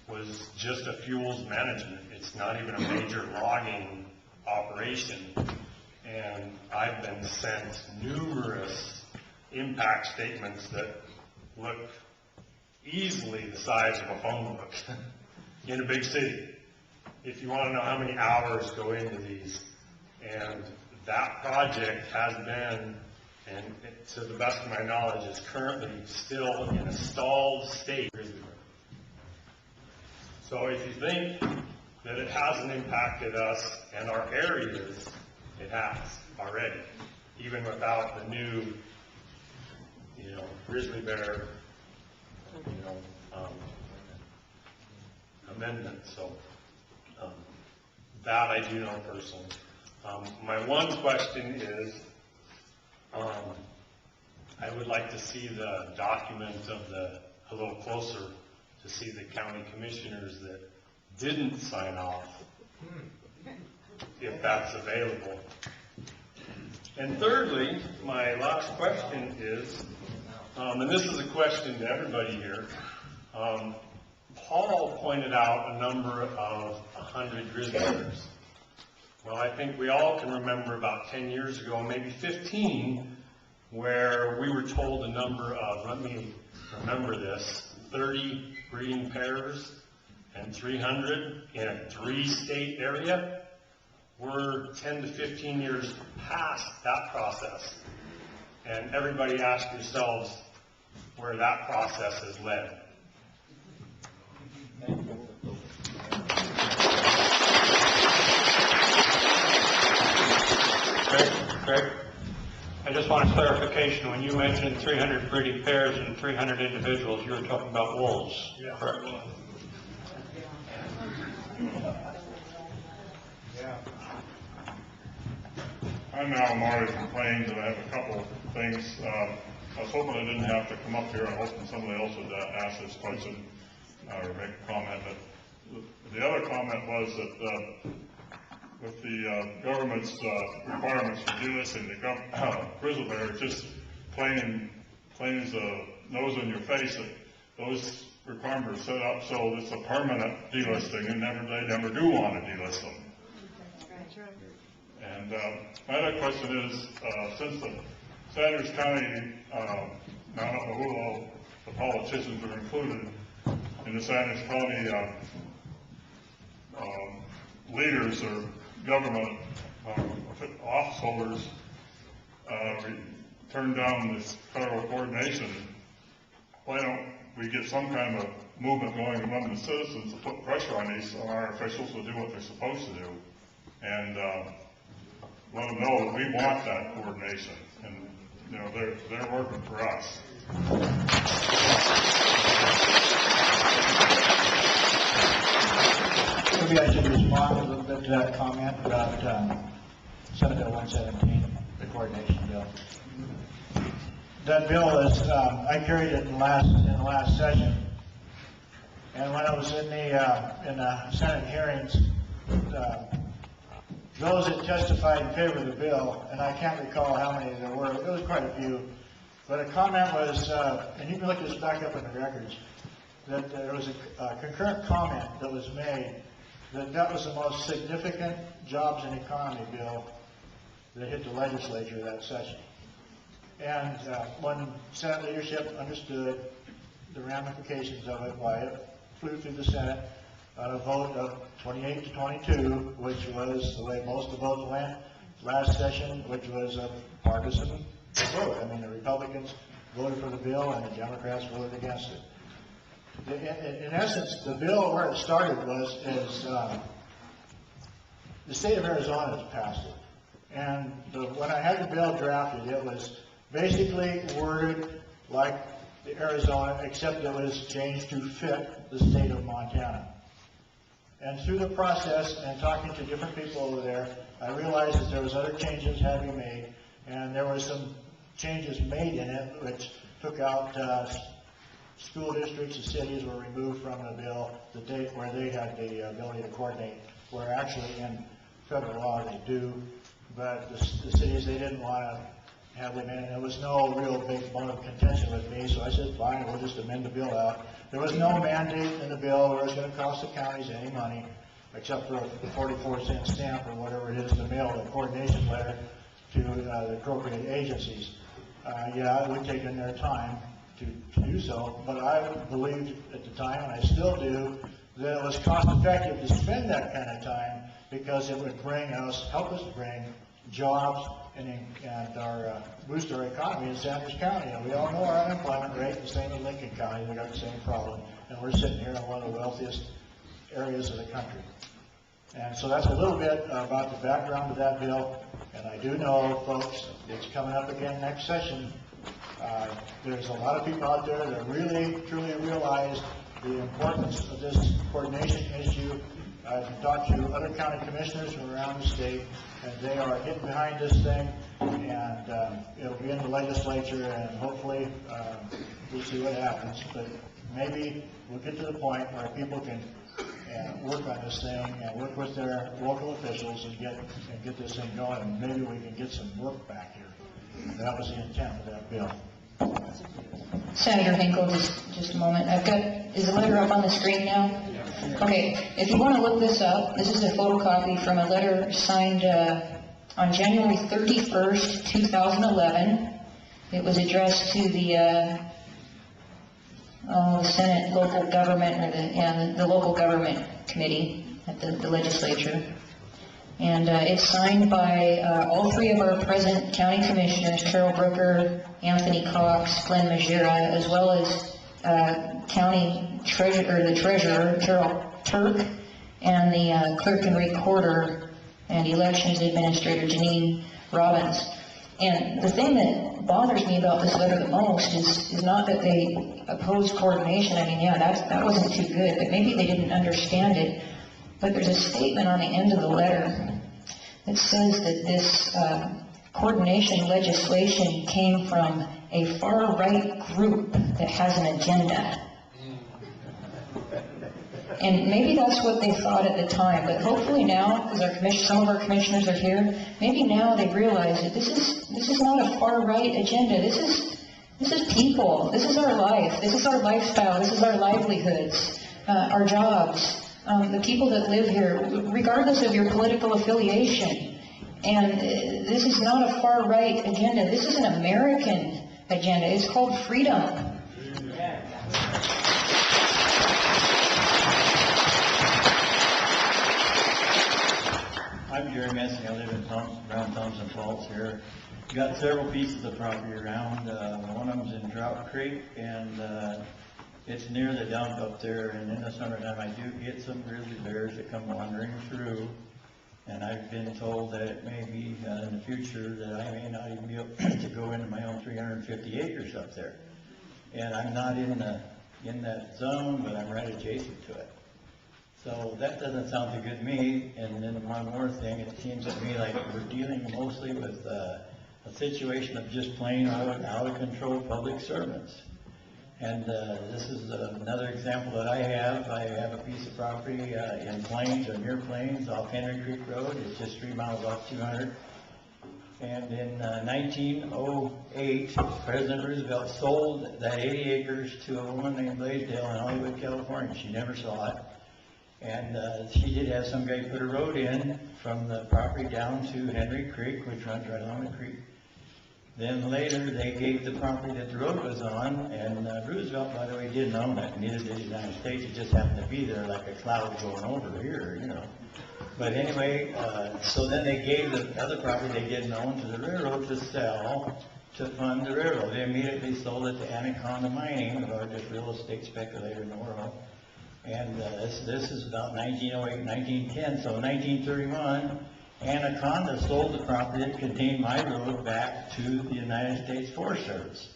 was just a fuels management. It's not even a major logging operation. And I've been sent numerous impact statements that look easily the size of a phone book in a big city. If you want to know how many hours go into these. And that project has been, and to the best of my knowledge, is currently still in a stalled state. So if you think that it hasn't impacted us and our areas, it has already, even without the new, grizzly bear, amendment. So that I do know personally. My one question is, I would like to see the document of a little closer, to see the county commissioners that didn't sign off, if that's available. And thirdly, my last question is, and this is a question to everybody here, Paul pointed out a number of 100 grizzly bears. Well, I think we all can remember about 10 years ago, maybe 15, where we were told a number of, let me remember this, 30 breeding pairs and 300 in a 3-state area. We're 10 to 15 years past that process. And everybody ask yourselves where that process has led. Greg, I just want a clarification. When you mentioned 300 breeding pairs and 300 individuals, you were talking about wolves, correct? I'm Al Marty from Plains, and I have a couple of things. I was hoping I didn't have to come up here. I was hoping somebody else would ask this question or make a comment. But the other comment was that with the government's requirements for delisting the grizzly bear, it's just plain as a nose in your face that those requirements are set up so it's a permanent delisting, and they never do want to delist them. And my other question is, since the Sanders County, I don't know who all the politicians are included in the Sanders County leaders or government office holders turned down this federal coordination, why don't we get some kind of movement going among the citizens to put pressure on our officials to do what they're supposed to do, and let them know that we want that coordination, and you know they're working for us. Maybe I should respond a little bit to that comment about Senate Bill 117, the coordination bill. That bill is, I carried it in the last session, and when I was in the Senate hearings, those that testified in favor of the bill, and I can't recall how many there were, it was quite a few, but a comment was, and you can look this back up in the records, that there was a concurrent comment that was made that was the most significant jobs and economy bill that hit the legislature that session. And when Senate leadership understood the ramifications of it, why it flew through the Senate on a vote of 28 to 22, which was the way most of the votes went last session, which was a partisan vote. I mean, the Republicans voted for the bill and the Democrats voted against it. In essence, the bill, where it started is the state of Arizona has passed it. And when I had the bill drafted, it was basically worded like the Arizona, except it was changed to fit the state of Montana. And through the process and talking to different people over there, I realized that there was other changes had to be made, and there were some changes made in it which took out school districts and cities were removed from the bill where they had the ability to coordinate, where actually in federal law they do, but the cities, they didn't want to have them in, and there was no real big bone of contention with me, so I said, fine, we'll just amend the bill out. There was no mandate in the bill where it's going to cost the counties any money, except for the 44-cent stamp or whatever it is to mail the coordination letter to the appropriate agencies. Yeah, it would take in their time to do so, but I believed at the time, and I still do, that it was cost effective to spend that kind of time because it would help us bring jobs and boost our economy in Sanders County. And we all know our unemployment rate, the same as Lincoln County, they got the same problem, and we're sitting here in one of the wealthiest areas of the country. And so that's a little bit about the background of that bill, and I do know, folks, it's coming up again next session. There's a lot of people out there that really, truly realize the importance of this coordination issue. I've talked to other county commissioners from around the state, and they are getting behind this thing, and it'll be in the legislature, and hopefully we'll see what happens. But maybe we'll get to the point where people can, work on this thing and work with their local officials and get this thing going, and maybe we can get some work back here. That was the intent of that bill. Senator Hinkle, just a moment. Is the letter up on the screen now? Okay, if you want to look this up, this is a photocopy from a letter signed on January 31st, 2011. It was addressed to the Senate local government, or the local government committee at the legislature. And it's signed by all three of our present county commissioners, Carol Brooker, Anthony Cox, Glenn Majera, as well as county treasurer, the treasurer, Carol Turk, and the clerk and recorder and elections administrator, Janine Robbins. And the thing that bothers me about this letter the most is not that they opposed coordination. I mean, yeah, that wasn't too good, but maybe they didn't understand it. But there's a statement on the end of the letter that says that this coordination legislation came from a far-right group that has an agenda. And maybe that's what they thought at the time, but hopefully now, because some of our commissioners are here, maybe now they realize that this is not a far-right agenda. This is people. This is our life. This is our lifestyle. This is our livelihoods, our jobs, the people that live here, regardless of your political affiliation. And this is not a far-right agenda. This is an American agenda. It's called freedom. I'm Jerry Messing. I live in around Thompson Falls here. We've got several pieces of property around. One of them's in Drought Creek, and it's near the dump up there. And in the summertime, I do get some grizzly bears that come wandering through. And I've been told that it may be in the future that I may not even be able to go into my own 350 acres up there. And I'm not in that zone, but I'm right adjacent to it. So that doesn't sound too good to me. And then one more thing, it seems to me like we're dealing mostly with a situation of just plain out of control public servants. And this is another example that I have. I have a piece of property in Plains, or near Plains, off Henry Creek Road. It's just 3 miles off 200. And in 1908, President Roosevelt sold that 80 acres to a woman named Blaisdell in Hollywood, California. She never saw it. And she did have some guy put a road in from the property down to Henry Creek, which runs right along the creek. Then later, they gave the property that the road was on, and Roosevelt, by the way, didn't own it. Neither did the United States. It just happened to be there like a cloud going over here, you know. But anyway, so then they gave the other property they didn't own to the railroad to sell to fund the railroad. They immediately sold it to Anaconda Mining, the largest real estate speculator in the world. And this is about 1908, 1910. So in 1931, Anaconda sold the property that contained my road back to the United States Forest Service.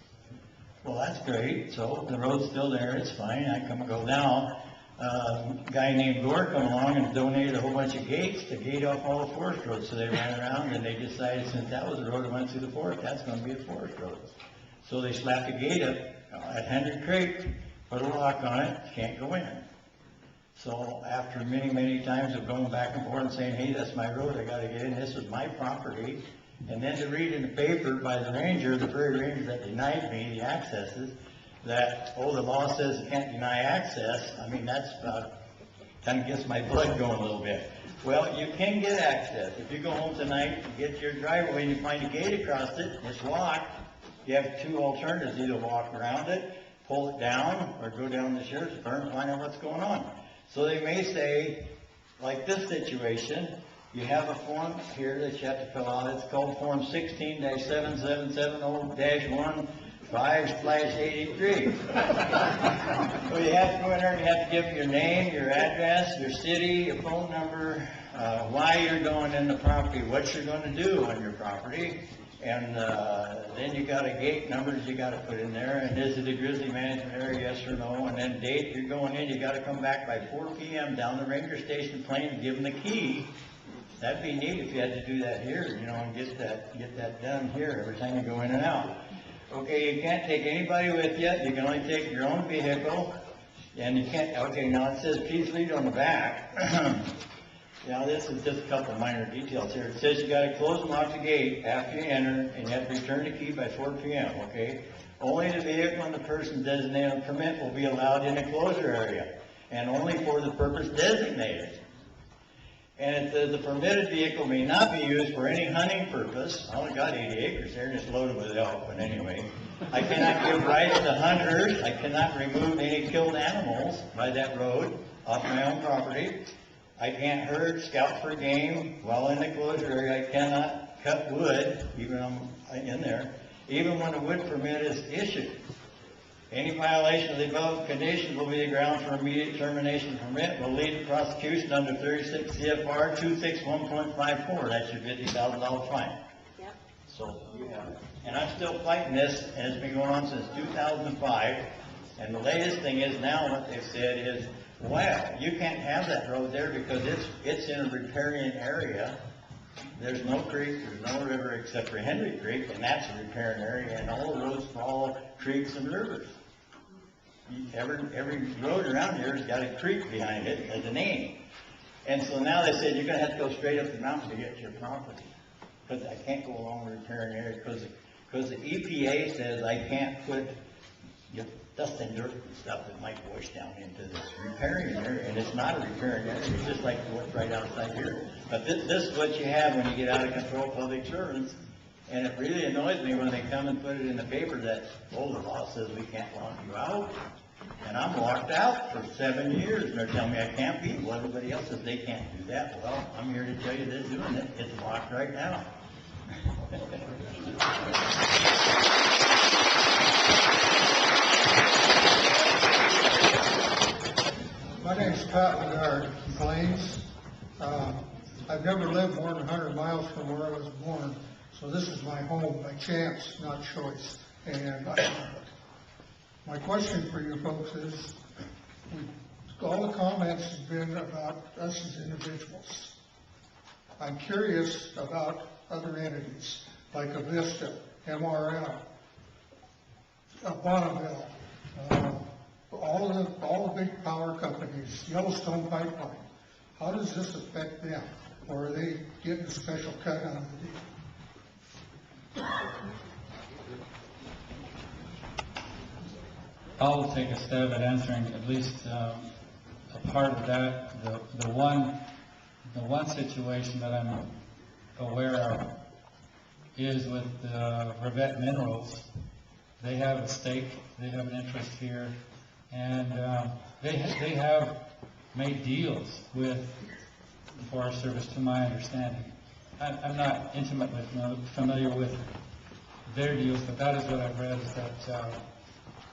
Well, that's great. So the road's still there. It's fine. I come and go now. A guy named Gore come along and donated a whole bunch of gates to gate off all the forest roads. So they ran around and they decided since that was the road that went through the forest, that's going to be a forest road. So they slapped a gate up at Henry Creek, put a lock on it, can't go in. So after many, many times of going back and forth and saying, hey, that's my road, I got to get in, this is my property, and then to read in the paper by the ranger, the very ranger that denied me the accesses, that, oh, the law says you can't deny access. I mean, that's kind of gets my blood going a little bit. Well, you can get access. If you go home tonight, you get to your driveway and you find a gate across it, it's locked, you have two alternatives, either walk around it, pull it down, or go down to the sheriff's department and find out what's going on. So they may say, like this situation, you have a form here that you have to fill out. It's called Form 16-7770-15/83. So you have to go in there and you have to give your name, your address, your city, your phone number, why you're going in the property, what you're going to do on your property, and then you got a gate numbers you got to put in there, and is it a Grizzly management area, yes or no, and then date you're going in, you got to come back by 4 p.m. down the ranger station Plain and give them the key. That'd be neat if you had to do that here, you know, and get that done here every time you go in and out. Okay, you can't take anybody with you. You can only take your own vehicle. And you can't, okay, now it says please leave on the back. Now, this is just a couple of minor details here. It says you gotta close and lock the gate after you enter, and you have to return the key by 4 p.m., okay? Only the vehicle and the person designated on permit will be allowed in the closure area, and only for the purpose designated. And it says the permitted vehicle may not be used for any hunting purpose. I only got 80 acres there, and it's loaded with elk, but anyway. I cannot give rights to hunters. I cannot remove any killed animals by that road off my own property. I can't herd, scout for game while in the closure area. I cannot cut wood, even I'm in there, even when a wood permit is issued. Any violation of the above conditions will be the ground for immediate termination of permit, will lead to prosecution under 36 CFR 261.54. That's your $50,000 fine. Yep. So you have it. And I'm still fighting this, and it's been going on since 2005. And the latest thing is now what they've said is, well, you can't have that road there because it's in a riparian area. There's no creek, there's no river except for Henry Creek, and that's a riparian area, and all the roads follow creeks and rivers. Every road around here has got a creek behind it as a name. And so now they said you're gonna have to go straight up the mountain to get to your property. Because I can't go along the riparian area because the EPA says I can't put dust and dirt and stuff that might wash down into this riparian area, and it's not a riparian area, it's just like what's right outside here. But this is what you have when you get out of control public servants, and it really annoys me when they come and put it in the paper that, oh, the law says we can't lock you out, and I'm locked out for 7 years, and they're telling me I can't be. Well, everybody else says they can't do that. Well, I'm here to tell you they're doing it. It's locked right now. My name's Pat Legard from Plains. I've never lived more than 100 miles from where I was born, so this is my home by chance, not choice, and I love it. My question for you folks is, all the comments have been about us as individuals. I'm curious about other entities, like Avista, MRL, Bonneville, all the big power companies, Yellowstone Pipeline. How does this affect them? Or are they getting a special cut out of the deal? I'll take a stab at answering at least a part of that. The one situation that I'm aware of is with Revette Minerals. They have a stake, they have an interest here, and they have made deals with the Forest Service, to my understanding. I'm not intimately familiar with their deals, but that is what I've read, is that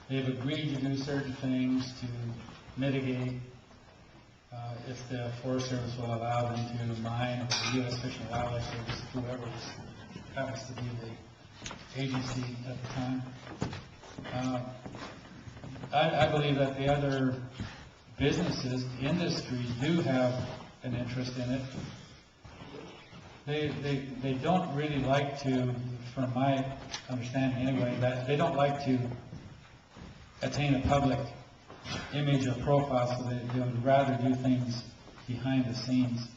they've agreed to do certain things to mitigate if the Forest Service will allow them to mine, or the U.S. Fish and Wildlife Service, whoever happens to be the agency at the time. I believe that the other businesses, industries, do have an interest in it. They don't really like to, from my understanding anyway, that they don't like to attain a public image or profile, so they would rather do things behind the scenes.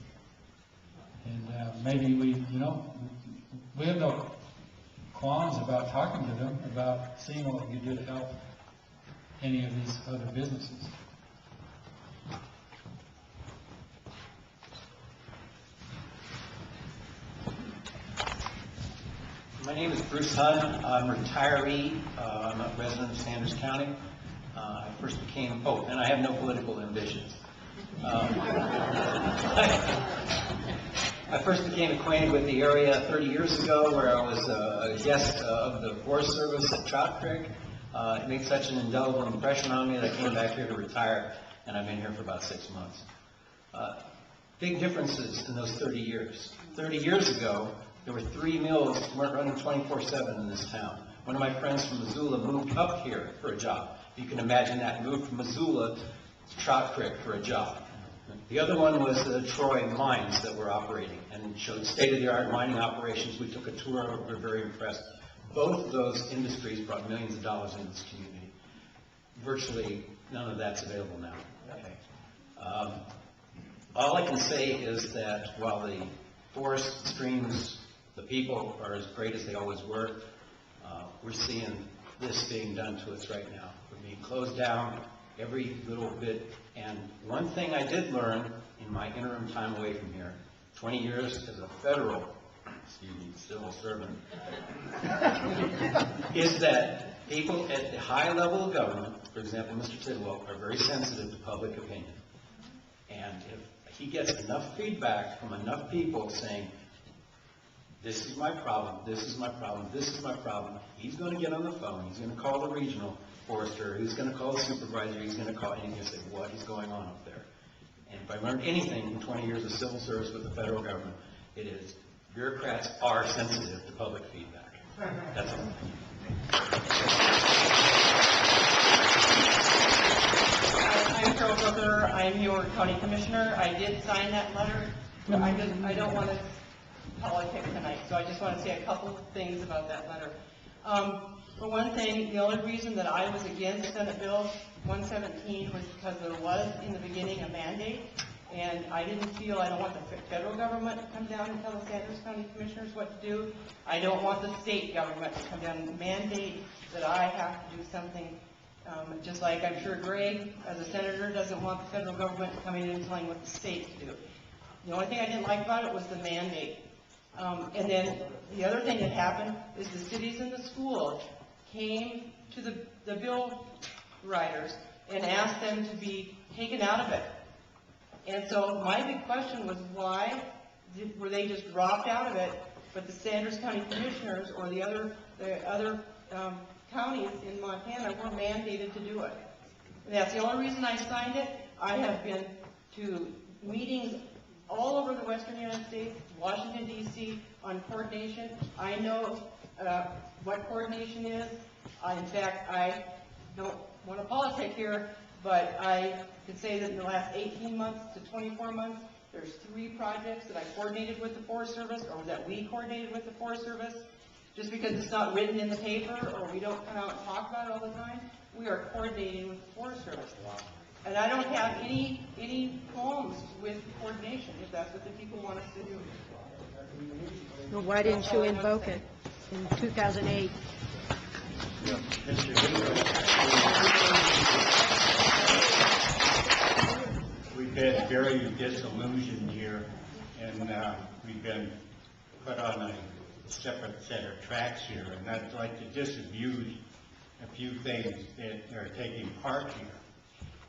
And maybe we have no qualms about talking to them, about seeing what we can do to help any of these other businesses. My name is Bruce Hudd. I'm a retiree. I'm a resident of Sanders County. I first became, and I have no political ambitions. I first became acquainted with the area 30 years ago, where I was a guest of the Forest Service at Trout Creek. It made such an indelible impression on me that I came back here to retire, and I've been here for about 6 months. Big differences in those 30 years. 30 years ago, there were 3 mills that weren't running 24/7 in this town. One of my friends from Missoula moved up here for a job. You can imagine that, moved from Missoula to Trout Creek for a job. The other one was the Troy mines that were operating and showed state-of-the-art mining operations. We took a tour, we were very impressed. Both of those industries brought millions of dollars into this community. Virtually none of that's available now. Okay. All I can say is that while the forest, streams, the people are as great as they always were, we're seeing this being done to us right now. We're being closed down every little bit. And one thing I did learn in my interim time away from here, 20 years as a federal, civil servant, is that people at the high level of government, for example, Mr. Tidwell, are very sensitive to public opinion. And if he gets enough feedback from enough people saying, this is my problem, this is my problem, this is my problem, he's going to get on the phone, he's going to call the regional forester, he's going to call the supervisor, he's going to call, and he's going to say, what is going on up there? And if I learned anything from 20 years of civil service with the federal government, it is bureaucrats are sensitive to public feedback. That's all. I'm Carol Brooker. I'm your county commissioner. I did sign that letter. I don't want to politic tonight, so I just want to say a couple of things about that letter. For one thing, the only reason that I was against Senate Bill 117 was because there was, in the beginning, a mandate, and I don't want the federal government to come down and tell the Sanders County Commissioners what to do. I don't want the state government to come down and mandate that I have to do something, just like I'm sure Greg, as a senator, doesn't want the federal government coming in and telling what the states do. The only thing I didn't like about it was the mandate. And then the other thing that happened is the cities and the schools came to the bill writers and asked them to be taken out of it. And so my big question was, why were they just dropped out of it, but the Sanders County Commissioners or the other counties in Montana were mandated to do it? And that's the only reason I signed it. I have been to meetings all over the western United States, Washington, D.C., on coordination. I know what coordination is. In fact, I don't want to politic here, but I can say that in the last 18 months to 24 months, there's 3 projects that I coordinated with the Forest Service, or that we coordinated with the Forest Service. Just because it's not written in the paper, or we don't come out and talk about it all the time, we are coordinating with the Forest Service. And I don't have any qualms with coordination, if that's what the people want us to do. Well, why didn't you invoke it in 2008? We've been very disillusioned here, and we've been put on a separate set of tracks here, and I'd like to disabuse a few things that are taking part here.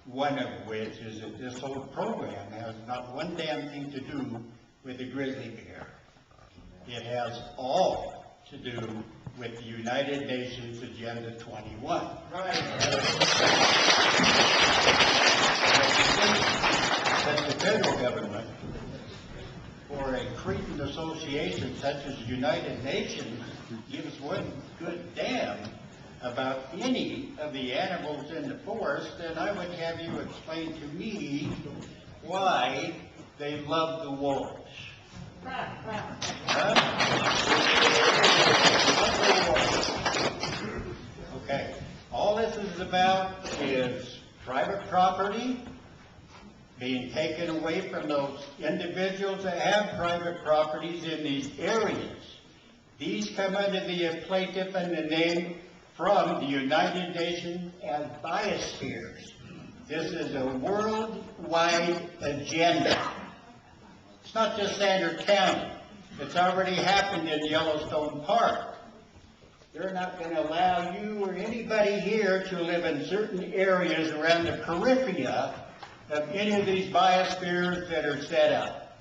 One of which is that this whole program has not one damn thing to do with the grizzly bear. It has all to do with the United Nations Agenda 21. Right. That the federal government, or a cretin association such as the United Nations, gives one good damn about any of the animals in the forest, then I would have you explain to me why they love the wolves. Okay, all this is about is private property being taken away from those individuals that have private properties in these areas. These come under the plaintiff and the name from the United Nations as biospheres. This is a worldwide agenda. It's not just Sanders County. It's already happened in Yellowstone Park. They're not going to allow you or anybody here to live in certain areas around the periphery of any of these biospheres that are set up.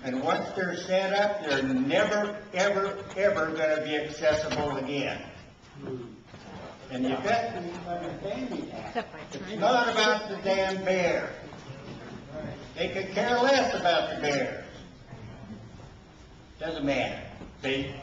And once they're set up, they're never, ever, ever going to be accessible again. And you've got to understand that. It's not about the damn bear. They could care less about the bears. Doesn't matter. See?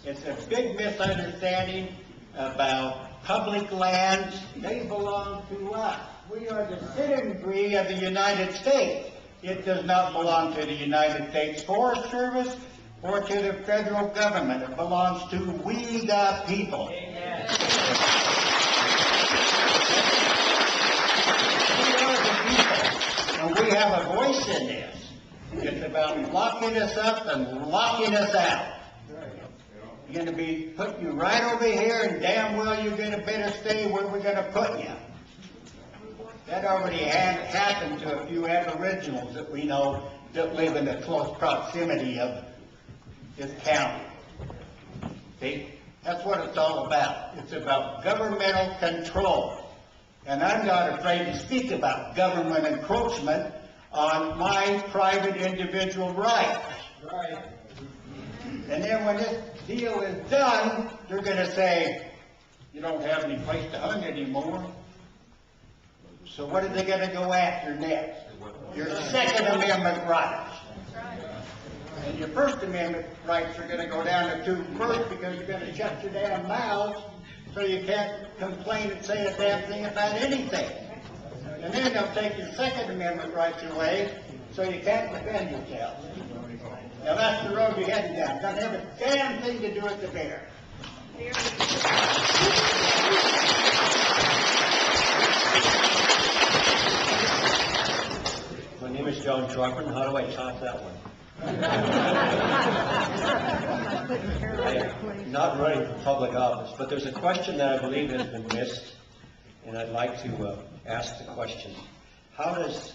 It's a big misunderstanding about public lands. They belong to us. We are the citizenry of the United States. It does not belong to the United States Forest Service or to the federal government. It belongs to we the people. Amen. have a voice in this. It's about locking us up and locking us out. You're gonna be putting you right over here, and damn well you're gonna better stay where we're gonna put you. That already happened to a few Aboriginals that we know that live in the close proximity of this county. See? That's what it's all about. It's about governmental control. And I'm not afraid to speak about government encroachment on my private individual rights. Right. And then when this deal is done, they're going to say, you don't have any place to hunt anymore. So what are they going to go after next? Your Second Amendment rights. And your First Amendment rights are going to go down to 2 first, because you're going to shut your damn mouths so you can't complain and say a damn thing about anything. And then they'll take your Second Amendment rights away so you can't defend yourself. Now that's the road you're heading down. Doesn't have a damn thing to do with the bear. My name is John Chopin. How do I top that one? I'm not running for public office, but there's a question that I believe has been missed, and I'd like to ask the question. How does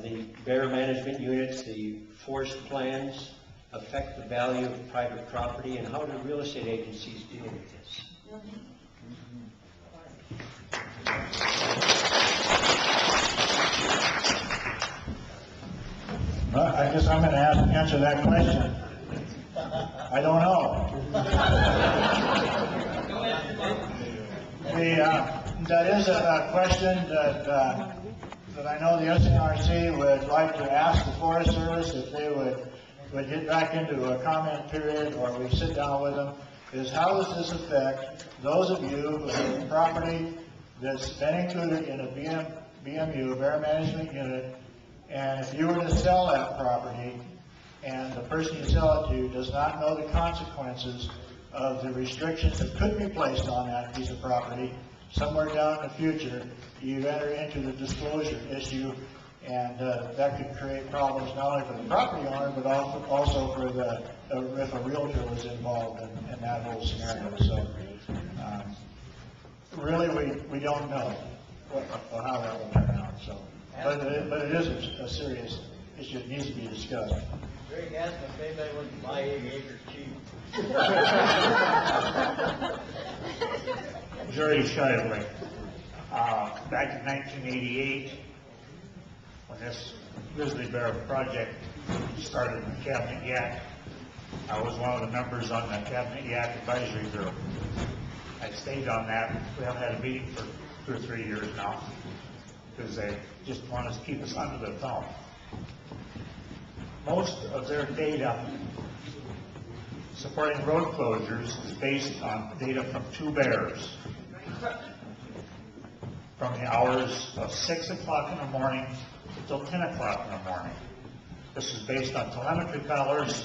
the bear management units, the forest plans, affect the value of private property, and how do real estate agencies deal with this? Well, I guess I'm going to answer that question. I don't know. That is a question that I know the SNRC would like to ask the Forest Service if they would get back into a comment period, or we sit down with them, is how does this affect those of you who have property that's been included in a BMU, Bear Management Unit, and if you were to sell that property and the person you sell it to does not know the consequences of the restrictions that could be placed on that piece of property, somewhere down in the future, you enter into the disclosure issue, and that could create problems not only for the property owner, but also for if a realtor was involved in that whole scenario. So really, we don't know how that will turn out. So, but it is a serious issue. It needs to be discussed. Greg asked if anybody wants to buy 8 acres cheap. Jerry Shively. Back in 1988, when this Grizzly Bear project started in Cabinet Yak, I was one of the members on the Cabinet Yak Advisory Group. I stayed on that. We haven't had a meeting for 2 or 3 years now, because they just want us to keep us under the thumb. Most of their data supporting road closures is based on data from 2 bears from the hours of 6 o'clock in the morning until 10 o'clock in the morning. This is based on telemetry collars.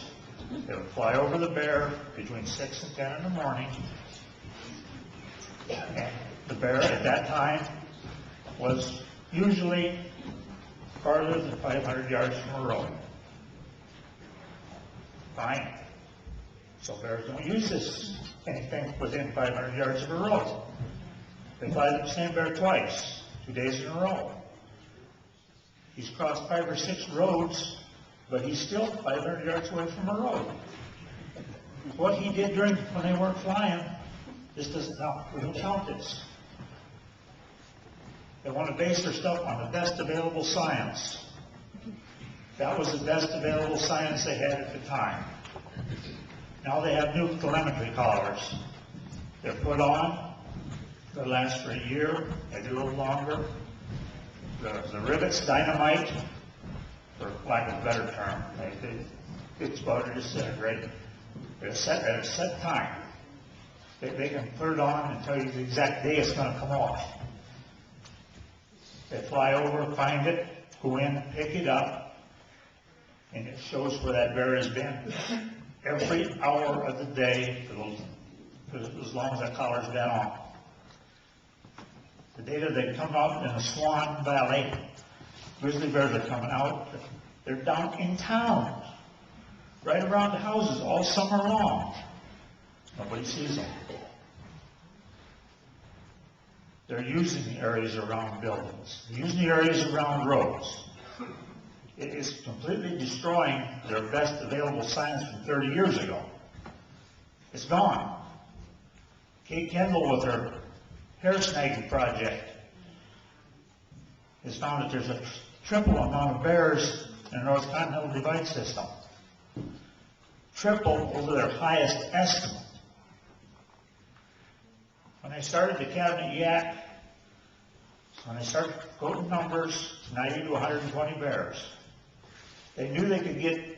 They would fly over the bear between 6 and 10 in the morning. And the bear at that time was usually farther than 500 yards from a road. Fine. So bears don't use anything within 500 yards of a road. They fly the same bear twice, 2 days in a row. He's crossed 5 or 6 roads, but he's still 500 yards away from a road. What he did when they weren't flying, this doesn't count. We don't count this. They want to base their stuff on the best available science. That was the best available science they had at the time. Now they have new telemetry collars. They're put on. They last for a year, maybe a little longer. The rivets dynamite, for lack of a better term. They explode or disintegrate. At a set time. They can put it on and tell you the exact day it's going to come off. They fly over, find it, go in, pick it up, and it shows where that bear has been every hour of the day for as long as that collar's been on. The data that come out in the Swan Valley grizzly bears are coming out. They're down in town, right around the houses all summer long. Nobody sees them. They're using the areas around buildings. They're using the areas around roads. It is completely destroying their best available science from 30 years ago. It's gone. Kate Kendall with her hair snagging project has found that there's a triple amount of bears in the North Continental Divide system. Triple over their highest estimate. When they started the Cabinet Yak, when they started quoting numbers, 90 to 120 bears, they knew they could get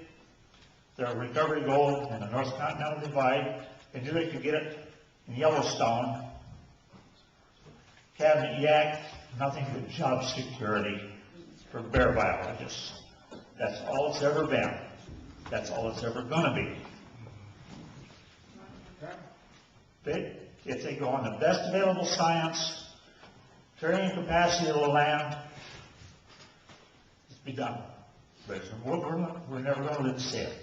their recovery goal in the North Continental Divide. They knew they could get it in Yellowstone. Cabinet Yak, nothing but job security for bear biologists. That's all it's ever been. That's all it's ever going to be. If they go on the best available science, carrying capacity of the land, it's be done. But we're never going to live to see it.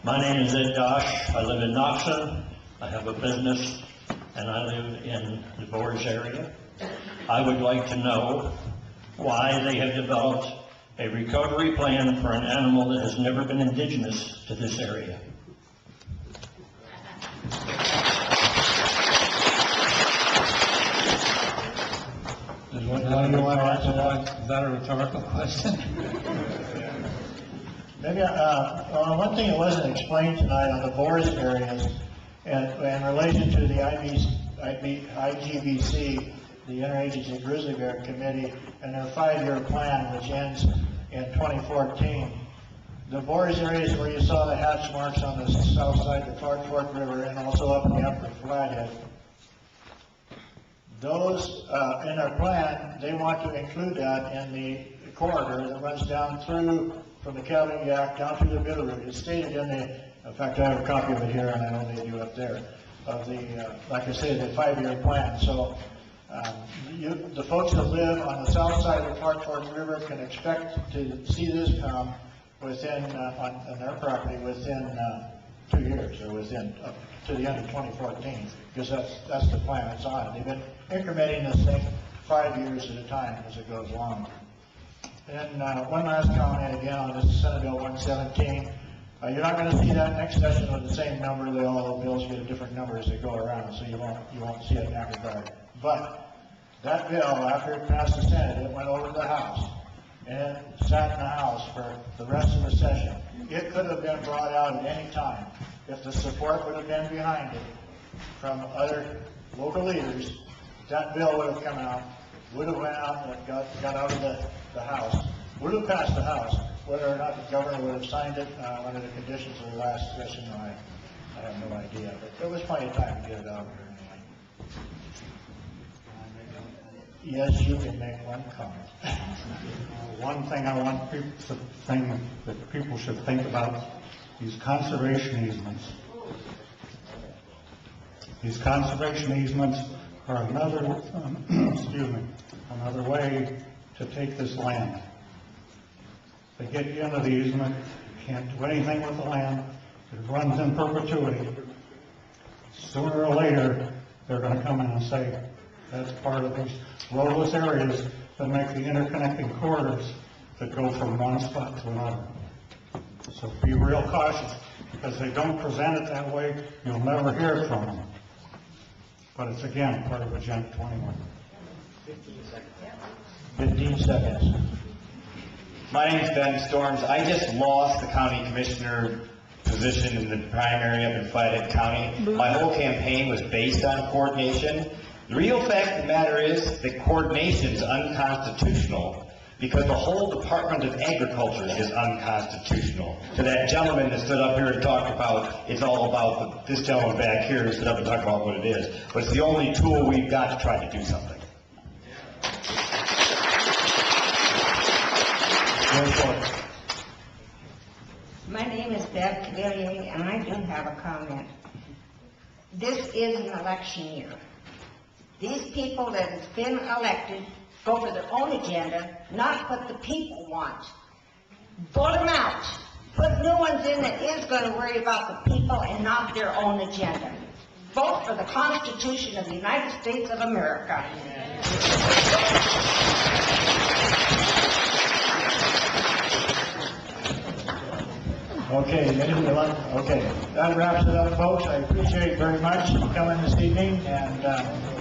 My name is Ed Dosh. I live in Knoxon. I have a business, and I live in the Borge area. I would like to know why they have developed a recovery plan for an animal that has never been indigenous to this area. Is that a rhetorical question? Maybe one thing that wasn't explained tonight on the Borge areas, and in relation to the IGBC, the Interagency Grizzly Bear Committee, and their 5-year plan, which ends in 2014. The Borge areas where you saw the hatch marks on the south side of the Clark Fork River and also up in the upper Flathead, those, in their plan, they want to include that in the corridor that runs down through, from the Cabinet Yak down through the Bitterroot. It's stated in in fact, I have a copy of it here, and I know they do up there, of the, like I say, the 5-year plan. So, the folks that live on the south side of the Clark Fork River can expect to see this come within, on their property within 2 years, or within, up to the end of 2014, because that's the plan that's on it. They've been incrementing this thing 5 years at a time as it goes along. And one last comment again on this Senate Bill 117. You're not going to see that next session with the same number. All the bills get a different number as they go around, so you won't see it in that regard. But that bill, after it passed the Senate, it went over to the House, and it sat in the House for the rest of the session. It could have been brought out at any time if the support would have been behind it from other local leaders. That bill would have come out, would have went out and got out of the House, would have passed the House. Whether or not the governor would have signed it under the conditions of the last session, I have no idea. But there was plenty of time to get it out there anyway. Yes, you can make one comment. One thing I want people to think, that people should think about, these conservation easements. These conservation easements are another, another way to take this land. They get you into the easement, you can't do anything with the land, it runs in perpetuity. Sooner or later, they're going to come in and say, that's part of these roadless areas that make the interconnecting corridors that go from one spot to another. So be real cautious, because they don't present it that way, you'll never hear from them. But it's again, part of Agenda 21. 15 seconds. My name is Ben Storms. I just lost the county commissioner position in the primary up in Flathead County. My whole campaign was based on coordination. The real fact of the matter is that coordination is unconstitutional because the whole Department of Agriculture is unconstitutional. To that gentleman that stood up here and talked about, it's all about this gentleman back here who stood up and talked about what it is. But it's the only tool we've got to try to do something. My name is Deb Cavalier, and I do have a comment. this is an election year. These people that have been elected go for their own agenda, not what the people want. Vote them out. Put new ones in that is going to worry about the people and not their own agenda. Vote for the Constitution of the United States of America. Okay, that wraps it up, folks. I appreciate it very much for coming this evening, and